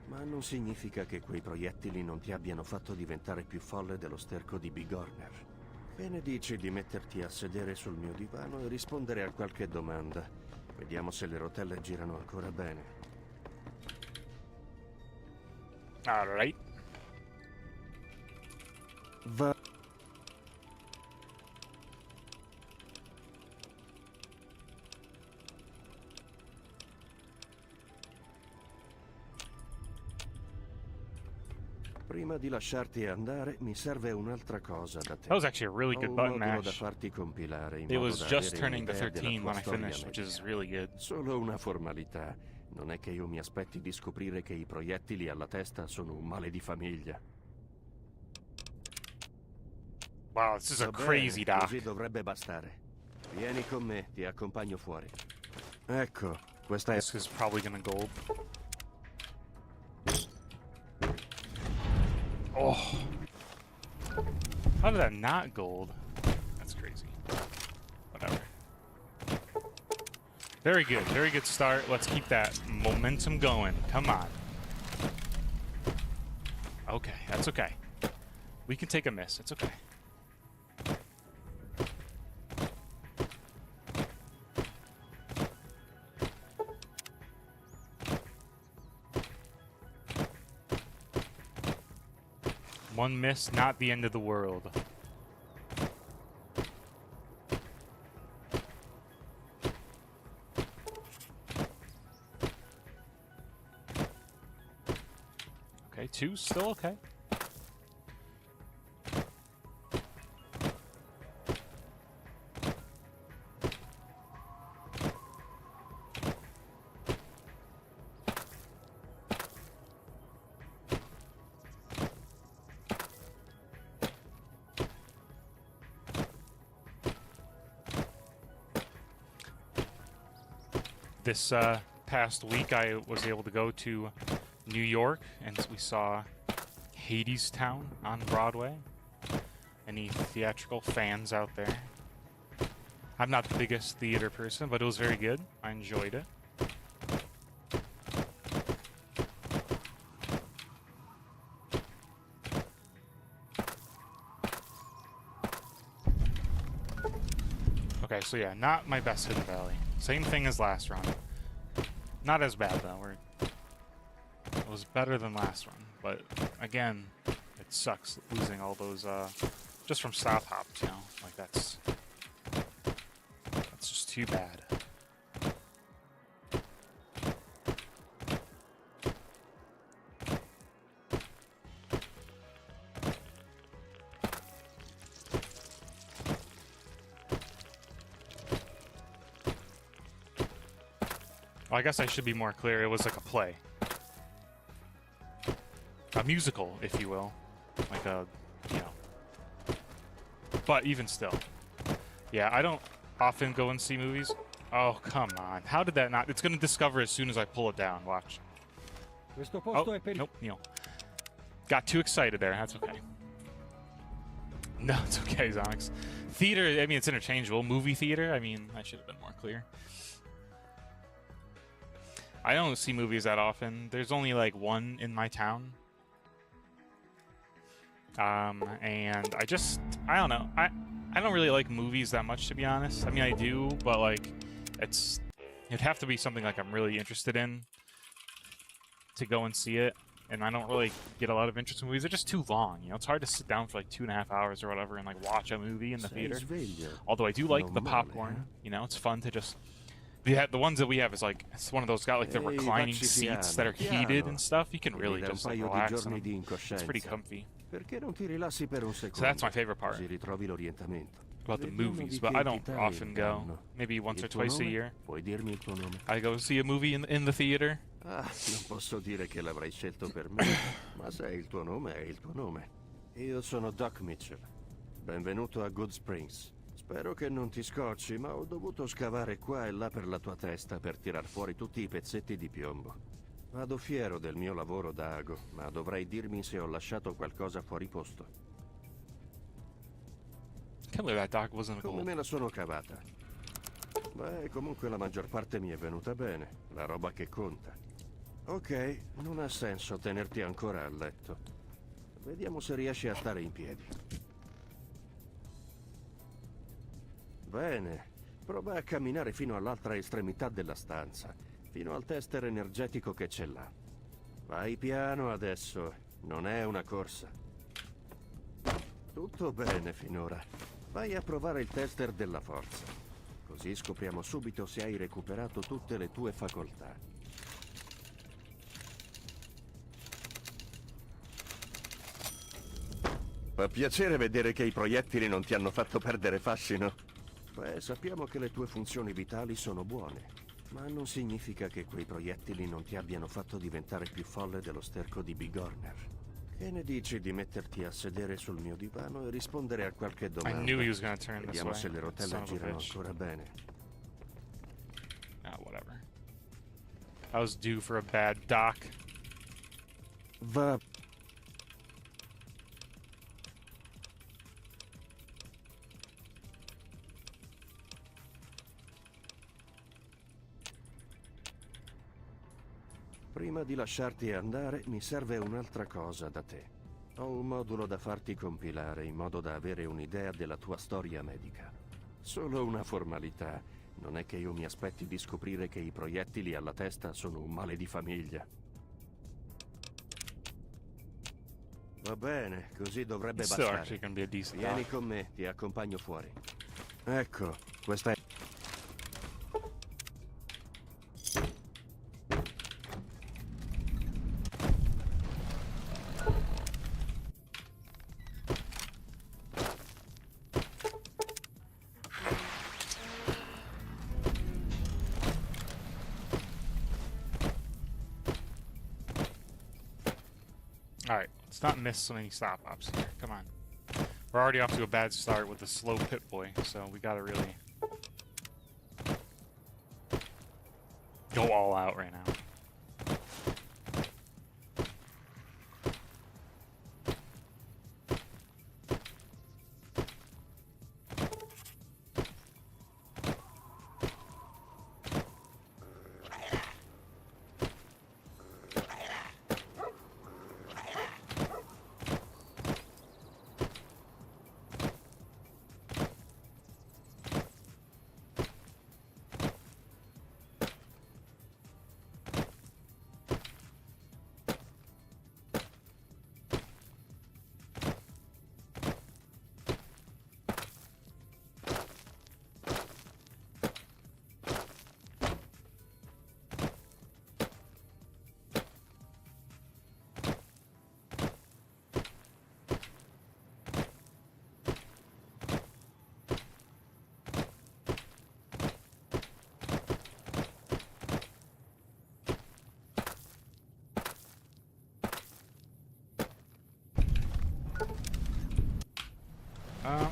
ma non significa che quei proiettili non ti abbiano fatto diventare più folle dello sterco di Bigorner. Che ne dici di metterti a sedere sul mio divano e rispondere a qualche domanda? Vediamo se le rotelle girano ancora bene. Alright. Va. Prima di lasciarti andare, mi serve un'altra cosa da te. That was actually a really good Ho un button modulo da mash. farti compilare in It modo was da just avere turning to un'idea della 13 tua when I storia finished, which is media. really good. Solo una formalità. Non è che io mi aspetti di scoprire che i proiettili alla testa sono un male di famiglia. Wow, this is a Va bene, crazy doc. Così dovrebbe bastare. Vieni con me, ti accompagno fuori. Ecco, questa è... This is probably gonna gold. Oh. How did that not gold? That's crazy. Whatever. Very good start. Let's keep that momentum going. Come on. Okay, that's okay. We can take a miss. It's okay. One miss, not the end of the world. Okay, two, still okay. This past week, I was able to go to New York, and we saw Hades Town on Broadway. Any theatrical fans out there? I'm not the biggest theater person, but it was very good. I enjoyed it. Okay, so yeah, not my best Hidden Valley. Same thing as last run. Not as bad though. It was better than last one, but again, it sucks losing all those just from stop hops, you know? Like that's just too bad. Well, I guess I should be more clear. It was like a play. A musical, if you will. Like a, you know. But even still. Yeah, I don't often go and see movies. Oh, come on. How did that not? It's going to discover as soon as I pull it down. Watch. Oh, nope, Neil. Got too excited there. That's okay. No, it's okay, Zonix. Theater, I mean, it's interchangeable. Movie theater, I mean, I should have been more clear. I don't see movies that often. There's only like one in my town. And I don't know. I don't really like movies that much, to be honest. I mean, I do, but like, it'd have to be something like I'm really interested in to go and see it. And I don't really get a lot of interest in movies. They're just too long, you know? It's hard to sit down for like 2.5 hours or whatever and like watch a movie in the theater. Although I do like the popcorn, you know? It's fun to just... The ones that we have is like, it's one of those got like the reclining seats that are heated and stuff. You can really just like relax on them. It's pretty comfy. So that's my favorite part about the movies, but I don't often go. Maybe once or twice a year. I go see a movie in the theater. Ah, non posso dire che l'avrai scelto per me, ma se è il tuo nome, è il tuo nome. Io sono Doc Mitchell. Benvenuto a Good Springs. Spero che non ti scocci, ma ho dovuto scavare qua e là per la tua testa per tirar fuori tutti i pezzetti di piombo. Vado fiero del mio lavoro da ago, ma dovrai dirmi se ho lasciato qualcosa fuori posto. Can't believe that Doc wasn't a Come gold. me la sono cavata? Beh, comunque la maggior parte mi è venuta bene, la roba che conta. Ok, non ha senso tenerti ancora a letto. Vediamo se riesci a stare in piedi. Bene, prova a camminare fino all'altra estremità della stanza, fino al tester energetico che c'è là. Vai piano adesso, non è una corsa. Tutto bene finora. Vai a provare il tester della forza. Così scopriamo subito se hai recuperato tutte le tue facoltà. Fa piacere vedere che i proiettili non ti hanno fatto perdere fascino. Beh, sappiamo che le tue funzioni vitali sono buone, ma non significa che quei proiettili non ti abbiano fatto diventare più folle dello sterco di Bigorner. Che ne dici di metterti a sedere sul mio divano e rispondere a qualche domanda? I knew he was gonna turn this Vediamo way. se le rotelle Son of a girano bitch. ancora bene. Ah, whatever. I was due for a bad Doc. Va. Prima di lasciarti andare, mi serve un'altra cosa da te. Ho un modulo da farti compilare in modo da avere un'idea della tua storia medica. Solo una formalità. Non è che io mi aspetti di scoprire che i proiettili alla testa sono un male di famiglia. Va bene, così dovrebbe Still bastare. actually gonna be a decent Vieni Doc. con me, ti accompagno fuori. Ecco, questa è... Alright, let's not miss so many stop ops here. Come on. We're already off to a bad start with the slow pit boy, so we gotta really go all out right now.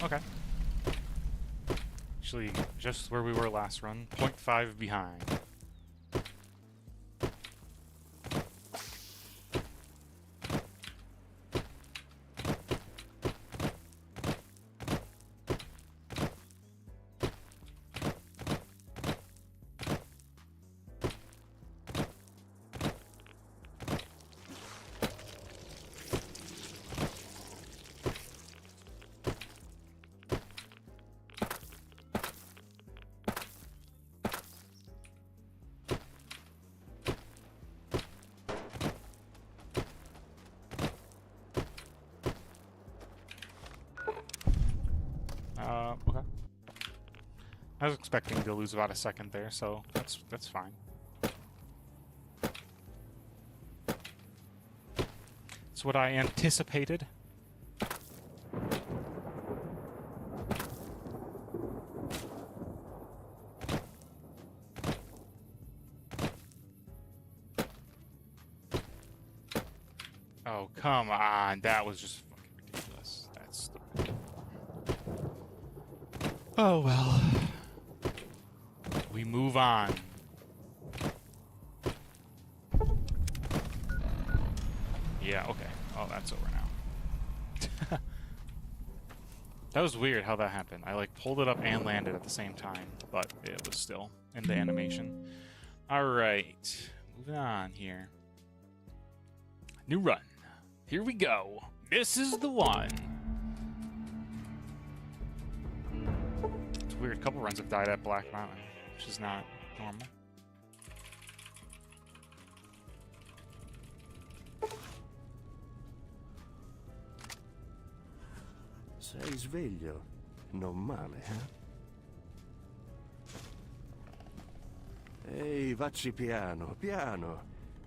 okay. Actually, just where we were last run. 0.5 behind. Okay. I was expecting to lose about a second there, so that's fine. That's what I anticipated. Oh, come on. That was just fucking ridiculous. That's stupid. Oh, well. We move on. Yeah, okay. Oh, that's over now. That was weird how that happened. I, like, pulled it up and landed at the same time, but it was still in the animation. Alright. Moving on here. New run. Here we go. This is the one. It's weird. A couple runs have died at Black Mountain, which is not normal. Sei sveglio? Non male, eh? Ehi, vacci piano, piano.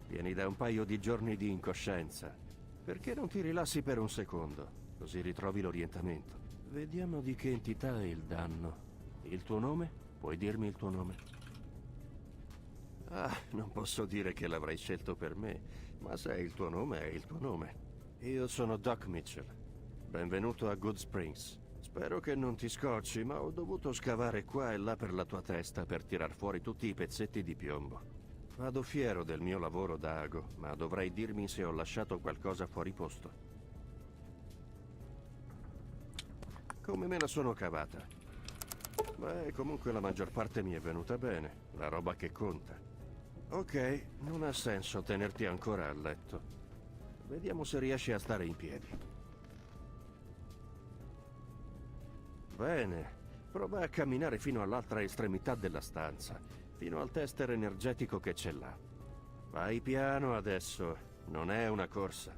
Vieni da un paio di giorni di incoscienza. Perché non ti rilassi per un secondo? Così ritrovi l'orientamento. Vediamo di che entità è il danno. Il tuo nome? Puoi dirmi il tuo nome? Ah, non posso dire che l'avrai scelto per me, ma se è il tuo nome, è il tuo nome. Io sono Doc Mitchell. Benvenuto a Good Springs. Spero che non ti scocci, ma ho dovuto scavare qua e là per la tua testa per tirar fuori tutti i pezzetti di piombo. Vado fiero del mio lavoro da ago, ma dovrai dirmi se ho lasciato qualcosa fuori posto. Come me la sono cavata? Beh, comunque la maggior parte mi è venuta bene, la roba che conta. Ok, non ha senso tenerti ancora a letto. Vediamo se riesci a stare in piedi. Bene, prova a camminare fino all'altra estremità della stanza, fino al tester energetico che c'è là. Vai piano adesso, non è una corsa.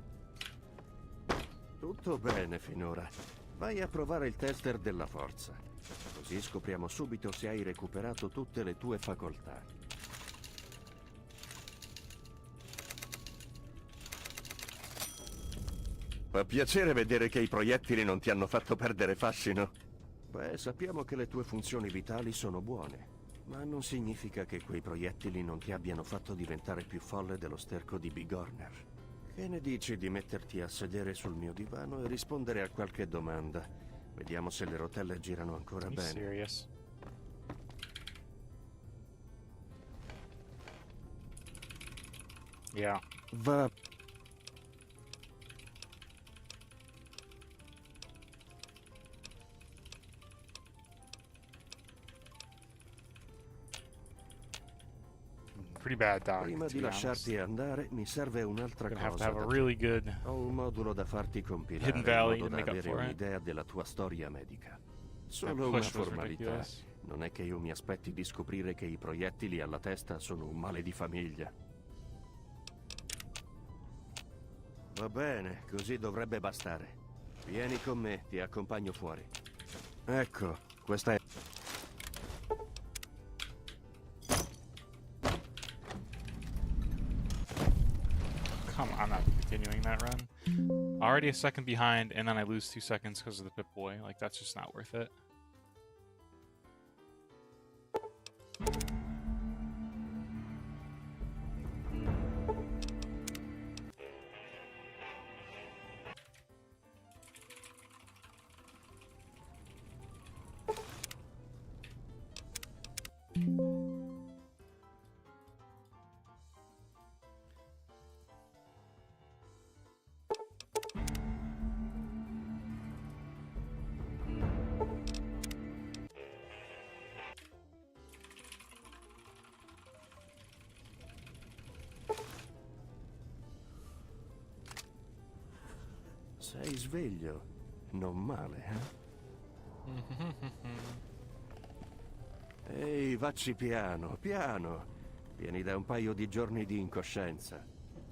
Tutto bene finora. Vai a provare il tester della forza. Così scopriamo subito se hai recuperato tutte le tue facoltà. Fa piacere vedere che i proiettili non ti hanno fatto perdere fascino. Beh, sappiamo che le tue funzioni vitali sono buone. Ma non significa che quei proiettili non ti abbiano fatto diventare più folle dello sterco di Big Horner. Che ne dici di metterti a sedere sul mio divano e rispondere a qualche domanda? Vediamo se le rotelle girano ancora bene. Serious? Yeah. Va. Pretty bad, dog. Prima to di be honest. lasciarti andare, mi serve un'altra Gonna have to cosa. have a da te. really good Ho un modulo da farti compilare Hidden in Valley modo to da make up avere for it. un'idea della tua storia medica. That Solo una push was formalità. ridiculous. Non è che io mi aspetti di scoprire che i proiettili alla testa sono un male di famiglia. Va bene, così dovrebbe bastare. Vieni con me, ti accompagno fuori. Ecco, questa è... Come on, I'm not continuing that run. Already a second behind, and then I lose 2 seconds because of the Pip-Boy. Like, that's just not worth it. Sei sveglio? Non male, eh? Ehi, vacci piano, piano. Vieni da un paio di giorni di incoscienza.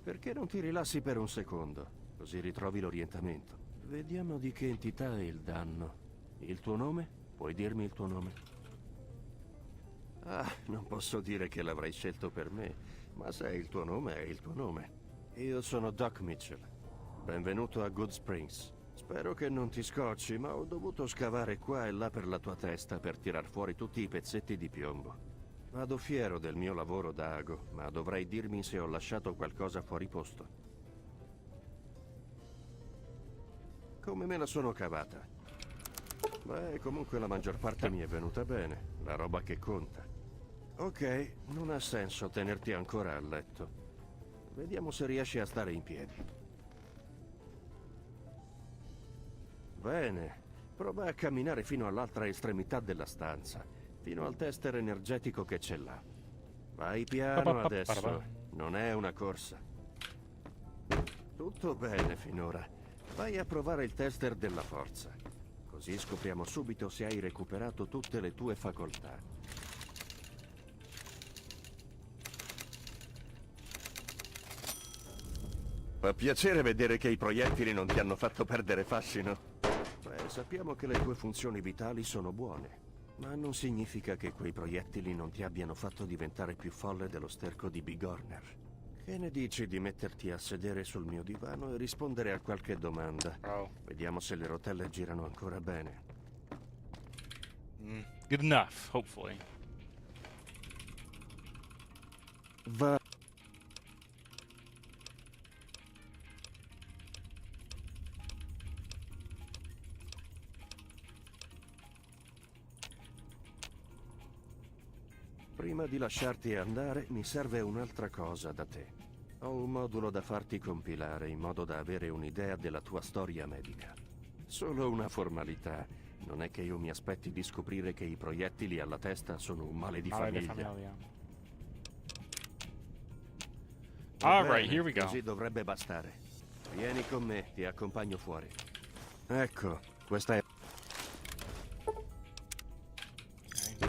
Perché non ti rilassi per un secondo? Così ritrovi l'orientamento. Vediamo di che entità è il danno. Il tuo nome? Puoi dirmi il tuo nome? Ah, non posso dire che l'avrai scelto per me, ma se è il tuo nome, è il tuo nome. Io sono Doc Mitchell. Benvenuto a Good Springs. Spero che non ti scocci, ma ho dovuto scavare qua e là per la tua testa per tirar fuori tutti i pezzetti di piombo. Vado fiero del mio lavoro da ago, ma dovrai dirmi se ho lasciato qualcosa fuori posto. Come me la sono cavata? Beh, comunque la maggior parte mi è venuta bene, la roba che conta. Ok, non ha senso tenerti ancora a letto. Vediamo se riesci a stare in piedi. Bene, prova a camminare fino all'altra estremità della stanza, fino al tester energetico che c'è là. Vai piano adesso, non è una corsa. Tutto bene finora. Vai a provare il tester della forza. Così scopriamo subito se hai recuperato tutte le tue facoltà. Fa piacere vedere che i proiettili non ti hanno fatto perdere fascino. Beh, sappiamo che le tue funzioni vitali sono buone, ma non significa che quei proiettili non ti abbiano fatto diventare più folle dello sterco di Bigorner. Che ne dici di metterti a sedere sul mio divano e rispondere a qualche domanda? Vediamo se le rotelle girano ancora bene. Good enough, hopefully. Va. Prima di lasciarti andare, mi serve un'altra cosa da te. Ho un modulo da farti compilare in modo da avere un'idea della tua storia medica. Solo una formalità. Non è che io mi aspetti di scoprire che i proiettili alla testa sono un male di famiglia. All right, here we go. Così dovrebbe bastare. Vieni con me, ti accompagno fuori. Ecco, questa è... Okay,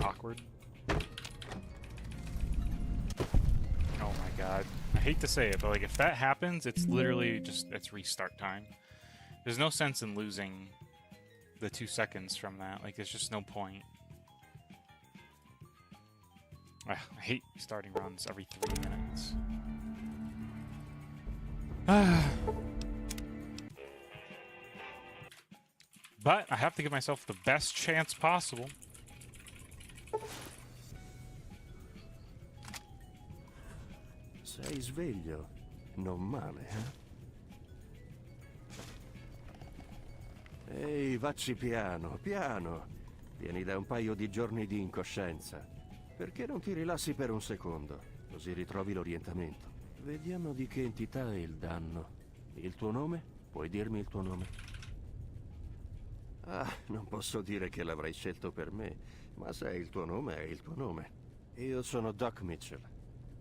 awkward. Oh my god. I hate to say it, but like if that happens, it's literally just, it's restart time. There's no sense in losing the 2 seconds from that. Like, there's just no point. I hate starting runs every 3 minutes. But I have to give myself the best chance possible. Sei sveglio? Non male, eh? Ehi, vacci piano, piano. Vieni da un paio di giorni di incoscienza. Perché non ti rilassi per un secondo? Così ritrovi l'orientamento. Vediamo di che entità è il danno. Il tuo nome? Puoi dirmi il tuo nome? Ah, non posso dire che l'avrai scelto per me, ma se è il tuo nome, è il tuo nome. Io sono Doc Mitchell.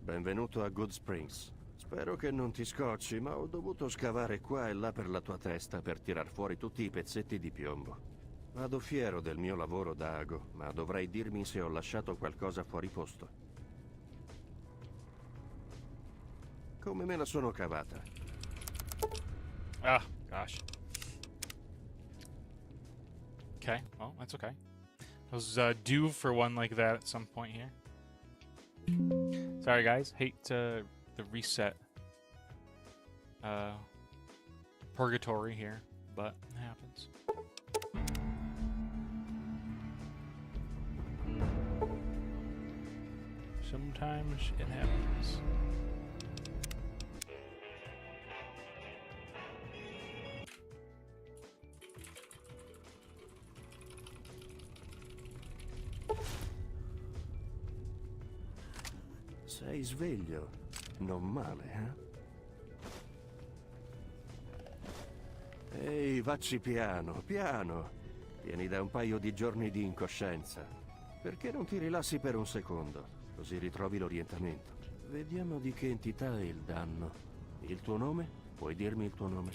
Benvenuto a Good Springs. Spero che non ti scocci, ma ho dovuto scavare qua e là per la tua testa per tirar fuori tutti i pezzetti di piombo. Vado fiero del mio lavoro da ago, ma dovrai dirmi se ho lasciato qualcosa fuori posto. Come me la sono cavata? Ah, gosh. Okay, well, that's okay. I was due for one like that at some point here. Sorry, guys. Hate the reset purgatory here, but it happens. Sometimes it happens. Sei sveglio? Non male, eh? Ehi, vacci piano, piano. Vieni da un paio di giorni di incoscienza. Perché non ti rilassi per un secondo? Così ritrovi l'orientamento. Vediamo di che entità è il danno. Il tuo nome? Puoi dirmi il tuo nome?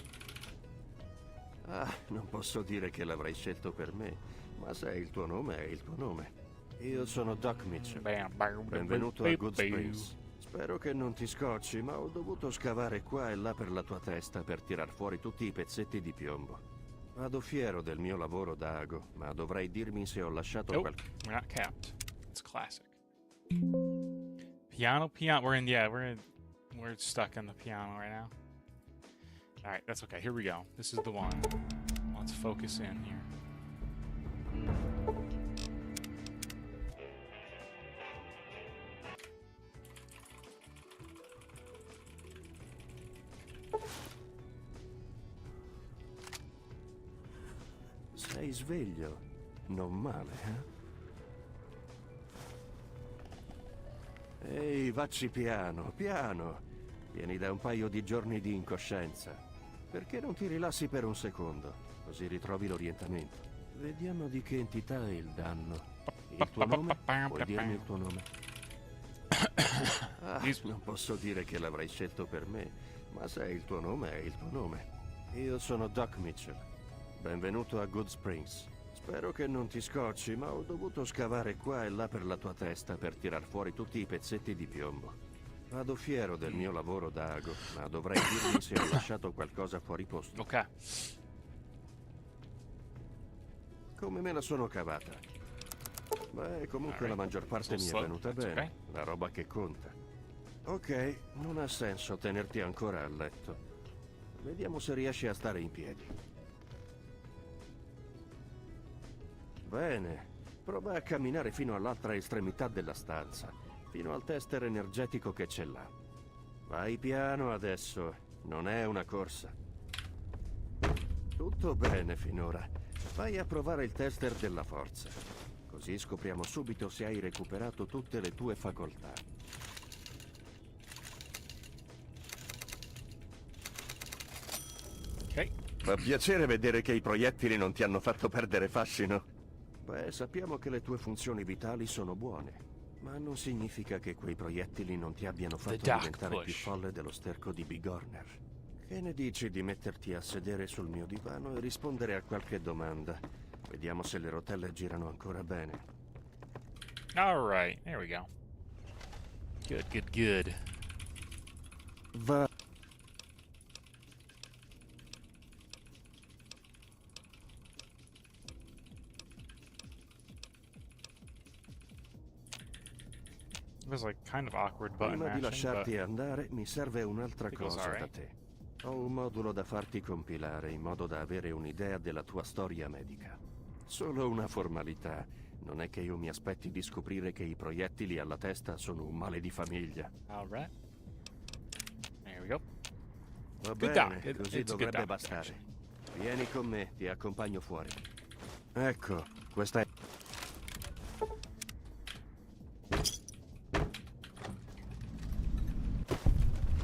Ah, non posso dire che l'avrai scelto per me, ma se è il tuo nome, è il tuo nome. Io sono Doc Mitchell. Benvenuto a Good Springs. Spero che non ti scocci, ma ho dovuto scavare qua e là per la tua testa per tirar fuori tutti i pezzetti di piombo. Vado fiero del mio lavoro da ago, ma dovrei dirmi se ho lasciato Nope, qualcosa. we're not capped. It's classic. Piano. We're stuck on the piano right now. All right, that's okay. Here we go. This is the one. Let's focus in here. Sei sveglio? Non male, eh? Ehi, vacci piano, piano. Vieni da un paio di giorni di incoscienza. Perché non ti rilassi per un secondo? Così ritrovi l'orientamento. Vediamo di che entità è il danno. Il tuo nome? Puoi dirmi il tuo nome? Ah, non posso dire che l'avrai scelto per me, ma se è il tuo nome, è il tuo nome. Io sono Doc Mitchell. Benvenuto a Good Springs. Spero che non ti scocci, ma ho dovuto scavare qua e là per la tua testa per tirar fuori tutti i pezzetti di piombo. Vado fiero del mio lavoro da ago, ma dovrei dirmi se ho lasciato qualcosa fuori posto. Ok. Come me la sono cavata? Beh, comunque la maggior parte mi è venuta That's bene. okay. La roba che conta. Ok, non ha senso tenerti ancora a letto. Vediamo se riesci a stare in piedi. Bene, prova a camminare fino all'altra estremità della stanza, fino al tester energetico che c'è là. Vai piano adesso, non è una corsa. Tutto bene finora. Vai a provare il tester della forza. Così scopriamo subito se hai recuperato tutte le tue facoltà. Ok. Fa piacere vedere che i proiettili non ti hanno fatto perdere fascino. Beh, sappiamo che le tue funzioni vitali sono buone, ma non significa che quei proiettili non ti abbiano fatto diventare più folle dello sterco di Bigorner. Che ne dici di metterti a sedere sul mio divano e rispondere a qualche domanda? Vediamo se le rotelle girano ancora bene. All right, there we go. Good. Va. It was like kind of awkward button Prima di mashing, lasciarti but andare, mi serve un'altra it goes cosa da alright. te. Ho un modulo da farti compilare in modo da avere un'idea della tua storia medica. Solo una formalità. Non è che io mi aspetti di scoprire che i proiettili alla testa sono un male di famiglia. all right. There we go. Va Good bene, doc. così It's a good dovrebbe doc, bastare. actually. Vieni con me, ti accompagno fuori. Ecco, questa è...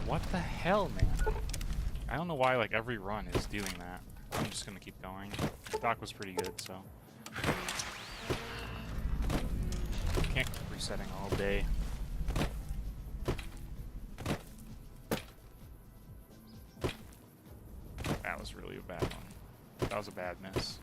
What the hell, man? I don't know why like every run is doing that. I'm just gonna keep going. The doc was pretty good, so can't keep resetting all day. That was really a bad one. That was a bad miss.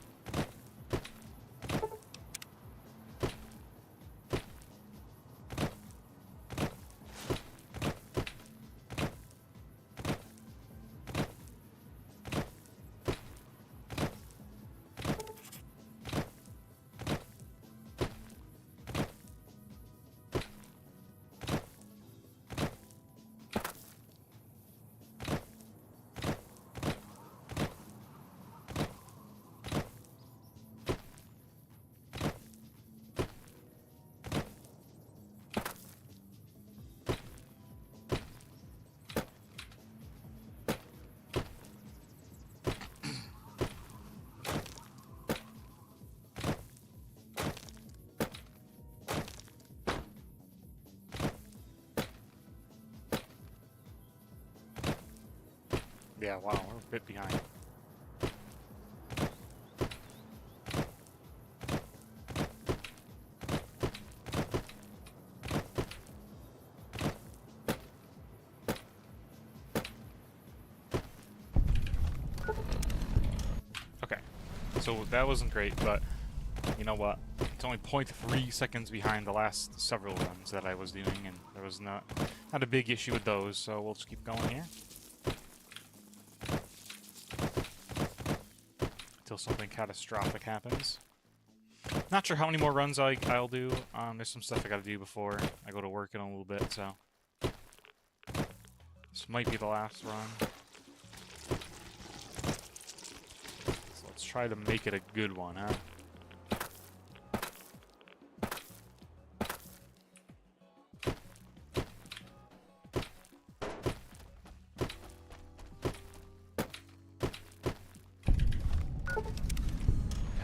Yeah, wow, we're a bit behind. So that wasn't great, but you know what? It's only 0.3 seconds behind the last several runs that I was doing, and there was not a big issue with those, so we'll just keep going here. Until something catastrophic happens. Not sure how many more runs I'll do. There's some stuff I gotta do before I go to work in a little bit, so this might be the last run. So let's try to make it a good one, huh?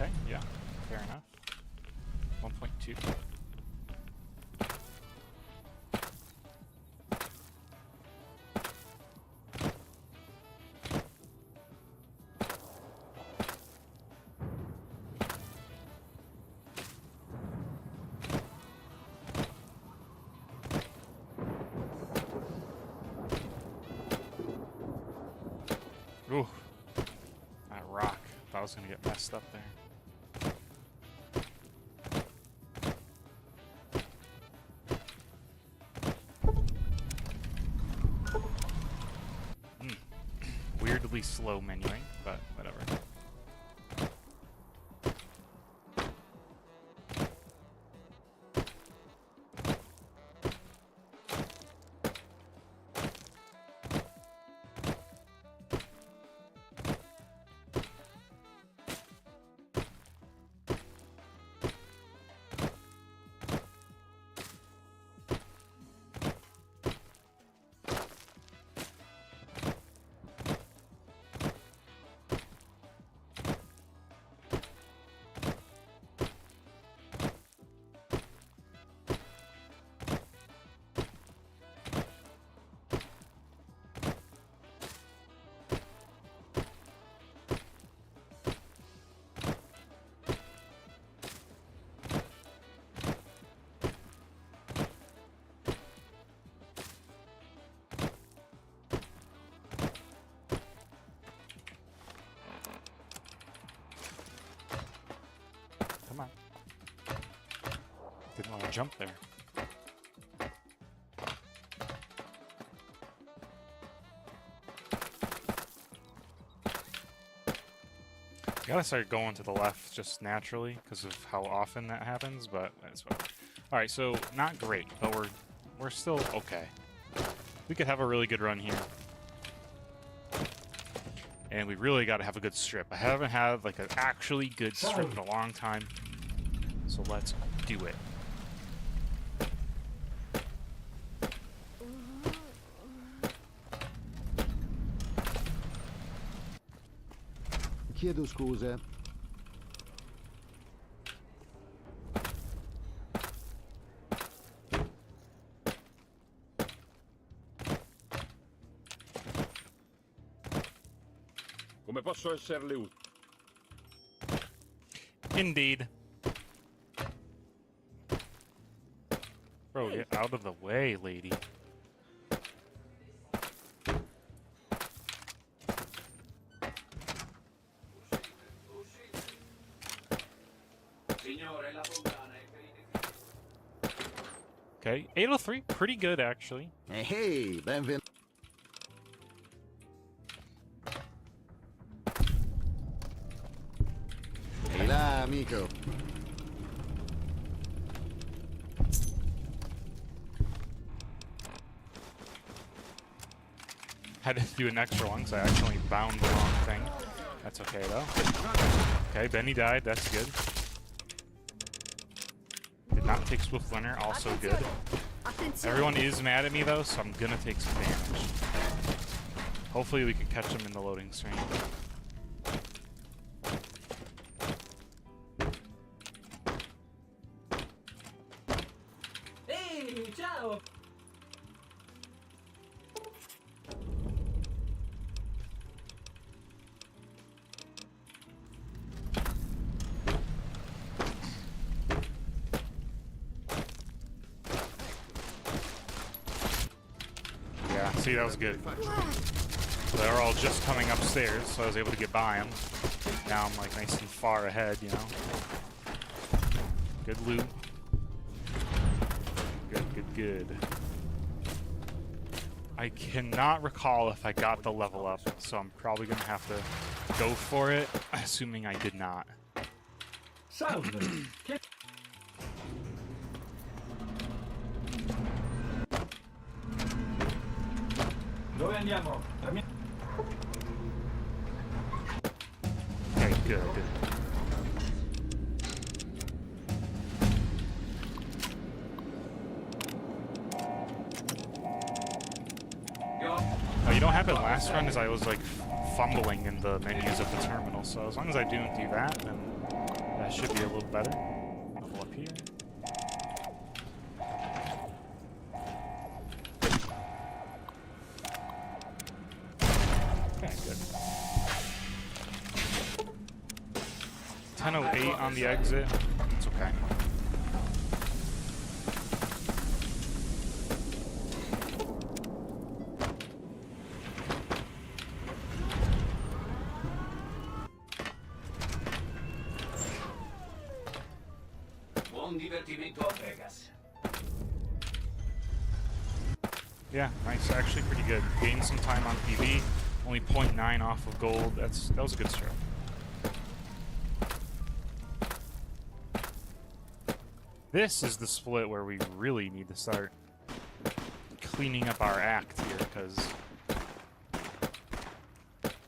Okay, yeah, fair enough. 1.2. Ooh, that rock. Thought I was gonna get messed up there. Weirdly slow menuing, but whatever. Come on. Didn't want to jump there. Gotta start going to the left just naturally because of how often that happens, but that's what. All right, so not great, but we're still okay. We could have a really good run here, and we really got to have a good strip. I haven't had like an actually good strip in a long time, so let's do it. Chiedo scusa. Come posso esserle utile? Indeed. Bro, get out of the way, lady. Okay, 803, pretty good actually. Hey, hey, benvenuto. Ehi là, amico. Had to do an extra one because I accidentally bound the wrong thing. That's okay though. Okay, Benny died, that's good. Did not take Swift Learner, also good. Everyone is mad at me though, so I'm gonna take some damage. Hopefully we can catch them in the loading screen. Ehi, ciao! Yeah, see, that was good. So they were all just coming upstairs, so I was able to get by them. Now I'm like nice and far ahead, you know. Good loot. Good. I cannot recall if I got the level up, so I'm probably gonna have to go for it, assuming I did not. Salve! Che... Dove andiamo? Okay, good. Oh, you know what happened last run is I was like fumbling in the menus of the terminal, so as long as I don't do that, then that should be a little better. Level up here. Okay, good. 10:08 on the exit. It's okay. Buon divertimento a Vegas. Yeah, nice. Actually pretty good. Gained some time on PV. Only 0.9 off of gold. That was a good stroke. This is the split where we really need to start cleaning up our act here, because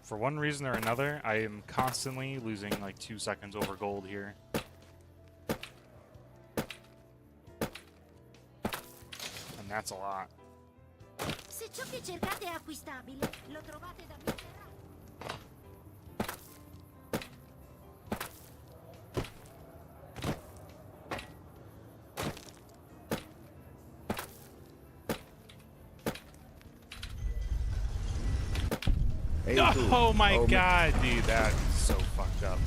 for one reason or another, I am constantly losing like 2 seconds over gold here. And that's a lot. Se ciò che cercate è acquistabile, lo trovate da Mr. Oh my god, dude, that is so fucked up.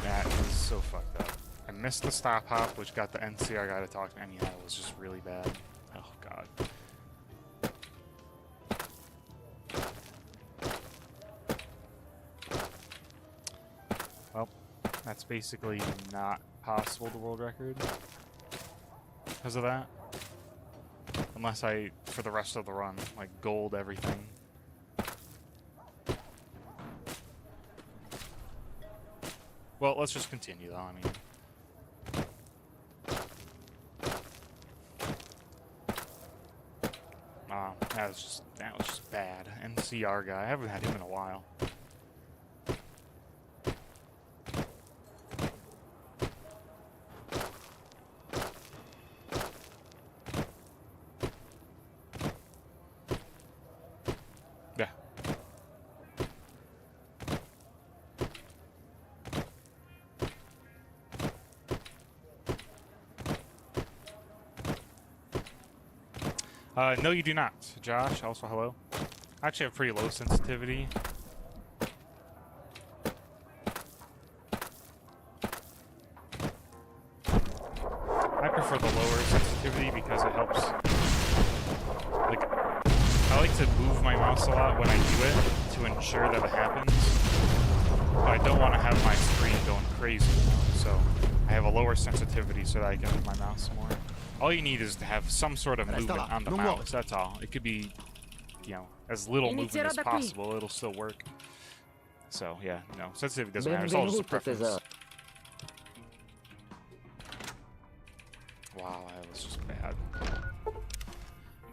That is so fucked up. I missed the stop hop, which got the NCR guy to talk to me. That was just really bad. Oh god. Well, that's basically not possible to world record because of that. Unless I, for the rest of the run, like gold everything. Well, let's just continue though, I mean. That was just bad. NCR guy, I haven't had him in a while. Yeah. No, you do not. Josh, also hello. I actually have pretty low sensitivity. I prefer the lower sensitivity because it helps. Like, I like to move my mouse a lot when I do it to ensure that it happens. But I don't want to have my screen going crazy, so I have a lower sensitivity so that I can move my mouse more. All you need is to have some sort of movement on the mouse, that's all. It could be, you know, as little movement as possible, it'll still work. So, yeah, no, sensitivity doesn't matter, it's all just a preference. Wow, that was just bad.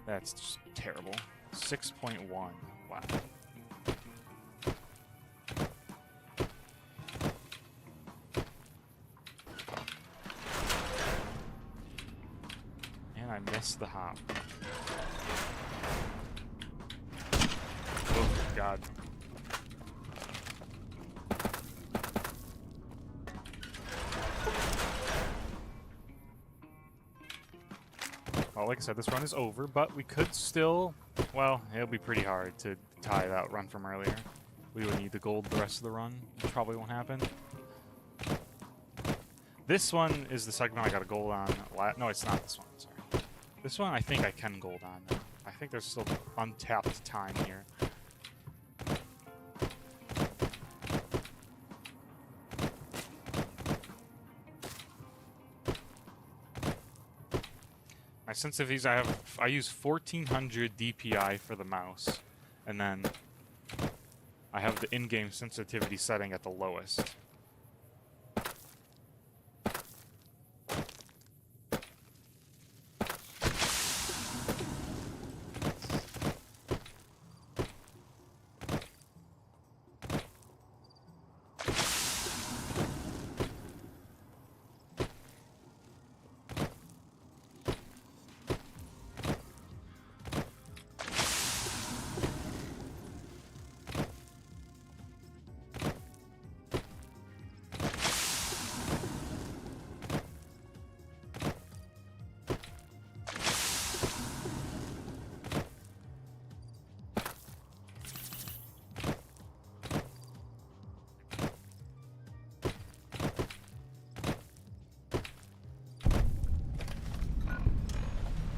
That's just terrible. 6.1, wow. I missed the hop. Oh, God. Well, like I said, this run is over, but we could still... Well, it'll be pretty hard to tie that run from earlier. We would need the gold the rest of the run, which probably won't happen. This one is the segment I got a gold on. No, it's not this one, sorry. This one I think I can gold on, though. I think there's still untapped time here. sensitivities I use 1400 DPI for the mouse, and then I have the in-game sensitivity setting at the lowest.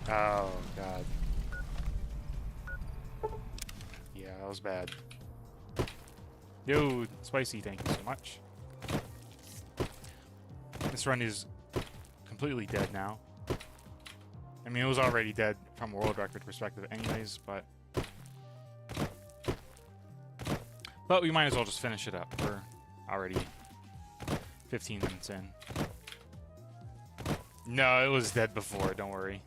Oh, God. Yeah, that was bad. Yo, Spicy, thank you so much. This run is completely dead now. I mean, it was already dead from a world record perspective anyways, but we might as well just finish it up. We're already 15 minutes in. No, it was dead before, don't worry.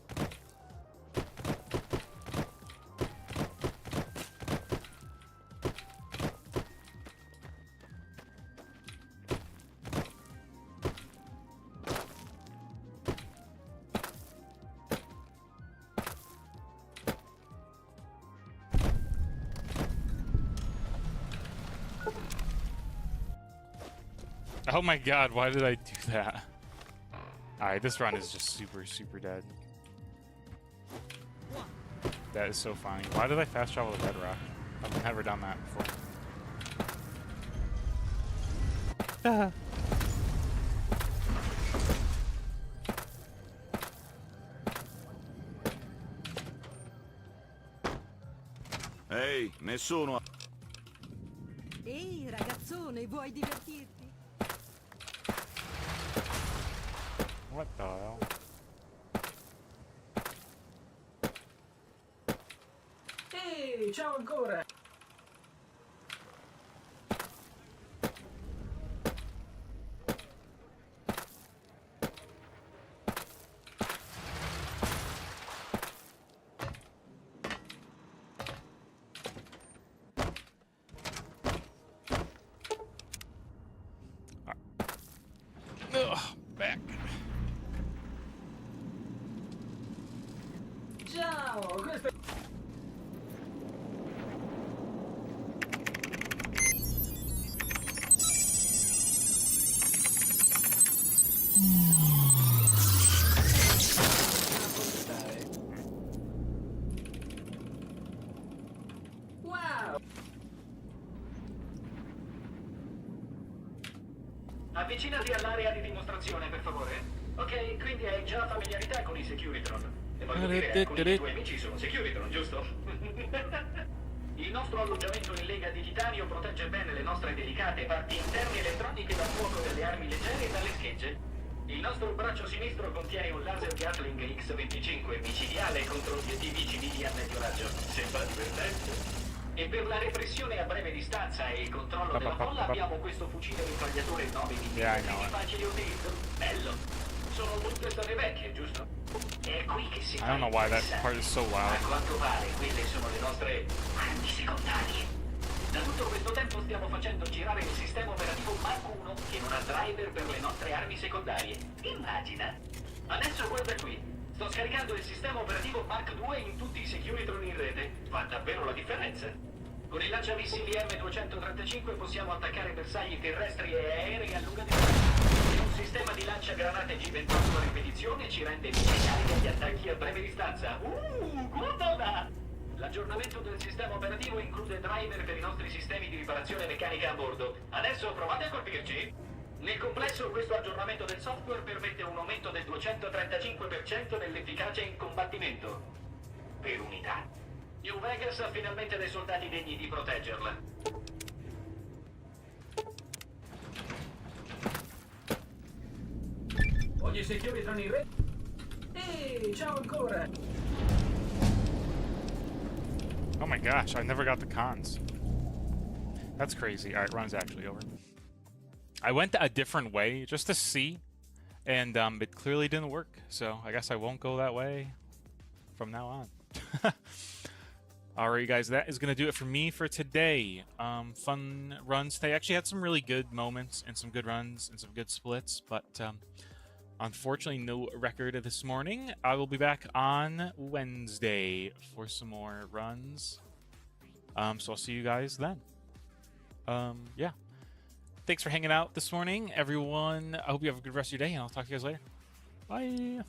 Oh my god, why did I do that? Alright, this run is just super, super dead. That is so funny. Why did I fast travel to Bedrock? I've never done that before. Ehi, nessuno. Ehi, ragazzone, vuoi divertirti? What the hell? Ehi, ciao ancora! Ugh, back. Ciao, questo è... Wow! Avvicinati all'area di dimostrazione, per favore. Ok, quindi hai già familiarità con i Securitron. E voglio dire, alcuni dei tuoi amici sono Securitron, giusto? Il nostro alloggiamento in lega di titanio protegge bene le nostre delicate parti interne elettroniche dal fuoco delle armi leggere e dalle schegge. Il nostro braccio sinistro contiene un laser Gatling X-25 micidiale contro obiettivi civili a medio raggio. Sembra divertente. E per la repressione a breve distanza e il controllo della folla abbiamo questo fucile mitragliatore 9 mm di facile utilizzo. Bello. Sono tutte storie vecchie, giusto? È qui che si I don't know why that part is so loud. A quanto pare quelle sono le nostre armi secondarie. Da tutto questo tempo stiamo facendo girare il sistema operativo Mark 1 che non ha driver per le nostre armi secondarie. Immagina. Adesso guarda qui. Sto scaricando il sistema operativo Mark 2 in tutti i Securitron in rete. Fa davvero la differenza. Con il lanciamissili M235 possiamo attaccare bersagli terrestri e aerei a lunga distanza. E un sistema di lanciagranate G28 a ripetizione ci rende micidiali agli attacchi a breve distanza. Guardala! L'aggiornamento del sistema operativo include driver per i nostri sistemi di riparazione meccanica a bordo. Adesso provate a colpirci. Nel complesso questo aggiornamento del software permette un aumento del 235% nell'efficacia in combattimento. Per unità. New Vegas ha finalmente dei soldati degni di proteggerla. Ogni Securitron in rete? Ehi, Ehi, ciao ancora! Oh my gosh, I never got the cons. That's crazy. Alright, run's actually over. I went a different way just to see, and it clearly didn't work, so I guess I won't go that way from now on. Alright, guys, that is going to do it for me for today. Fun runs today. Actually had some really good moments and some good runs and some good splits, but unfortunately no record this morning. I will be back on Wednesday for some more runs. So I'll see you guys then. Yeah. Thanks for hanging out this morning, everyone. I hope you have a good rest of your day, and I'll talk to you guys later. Bye.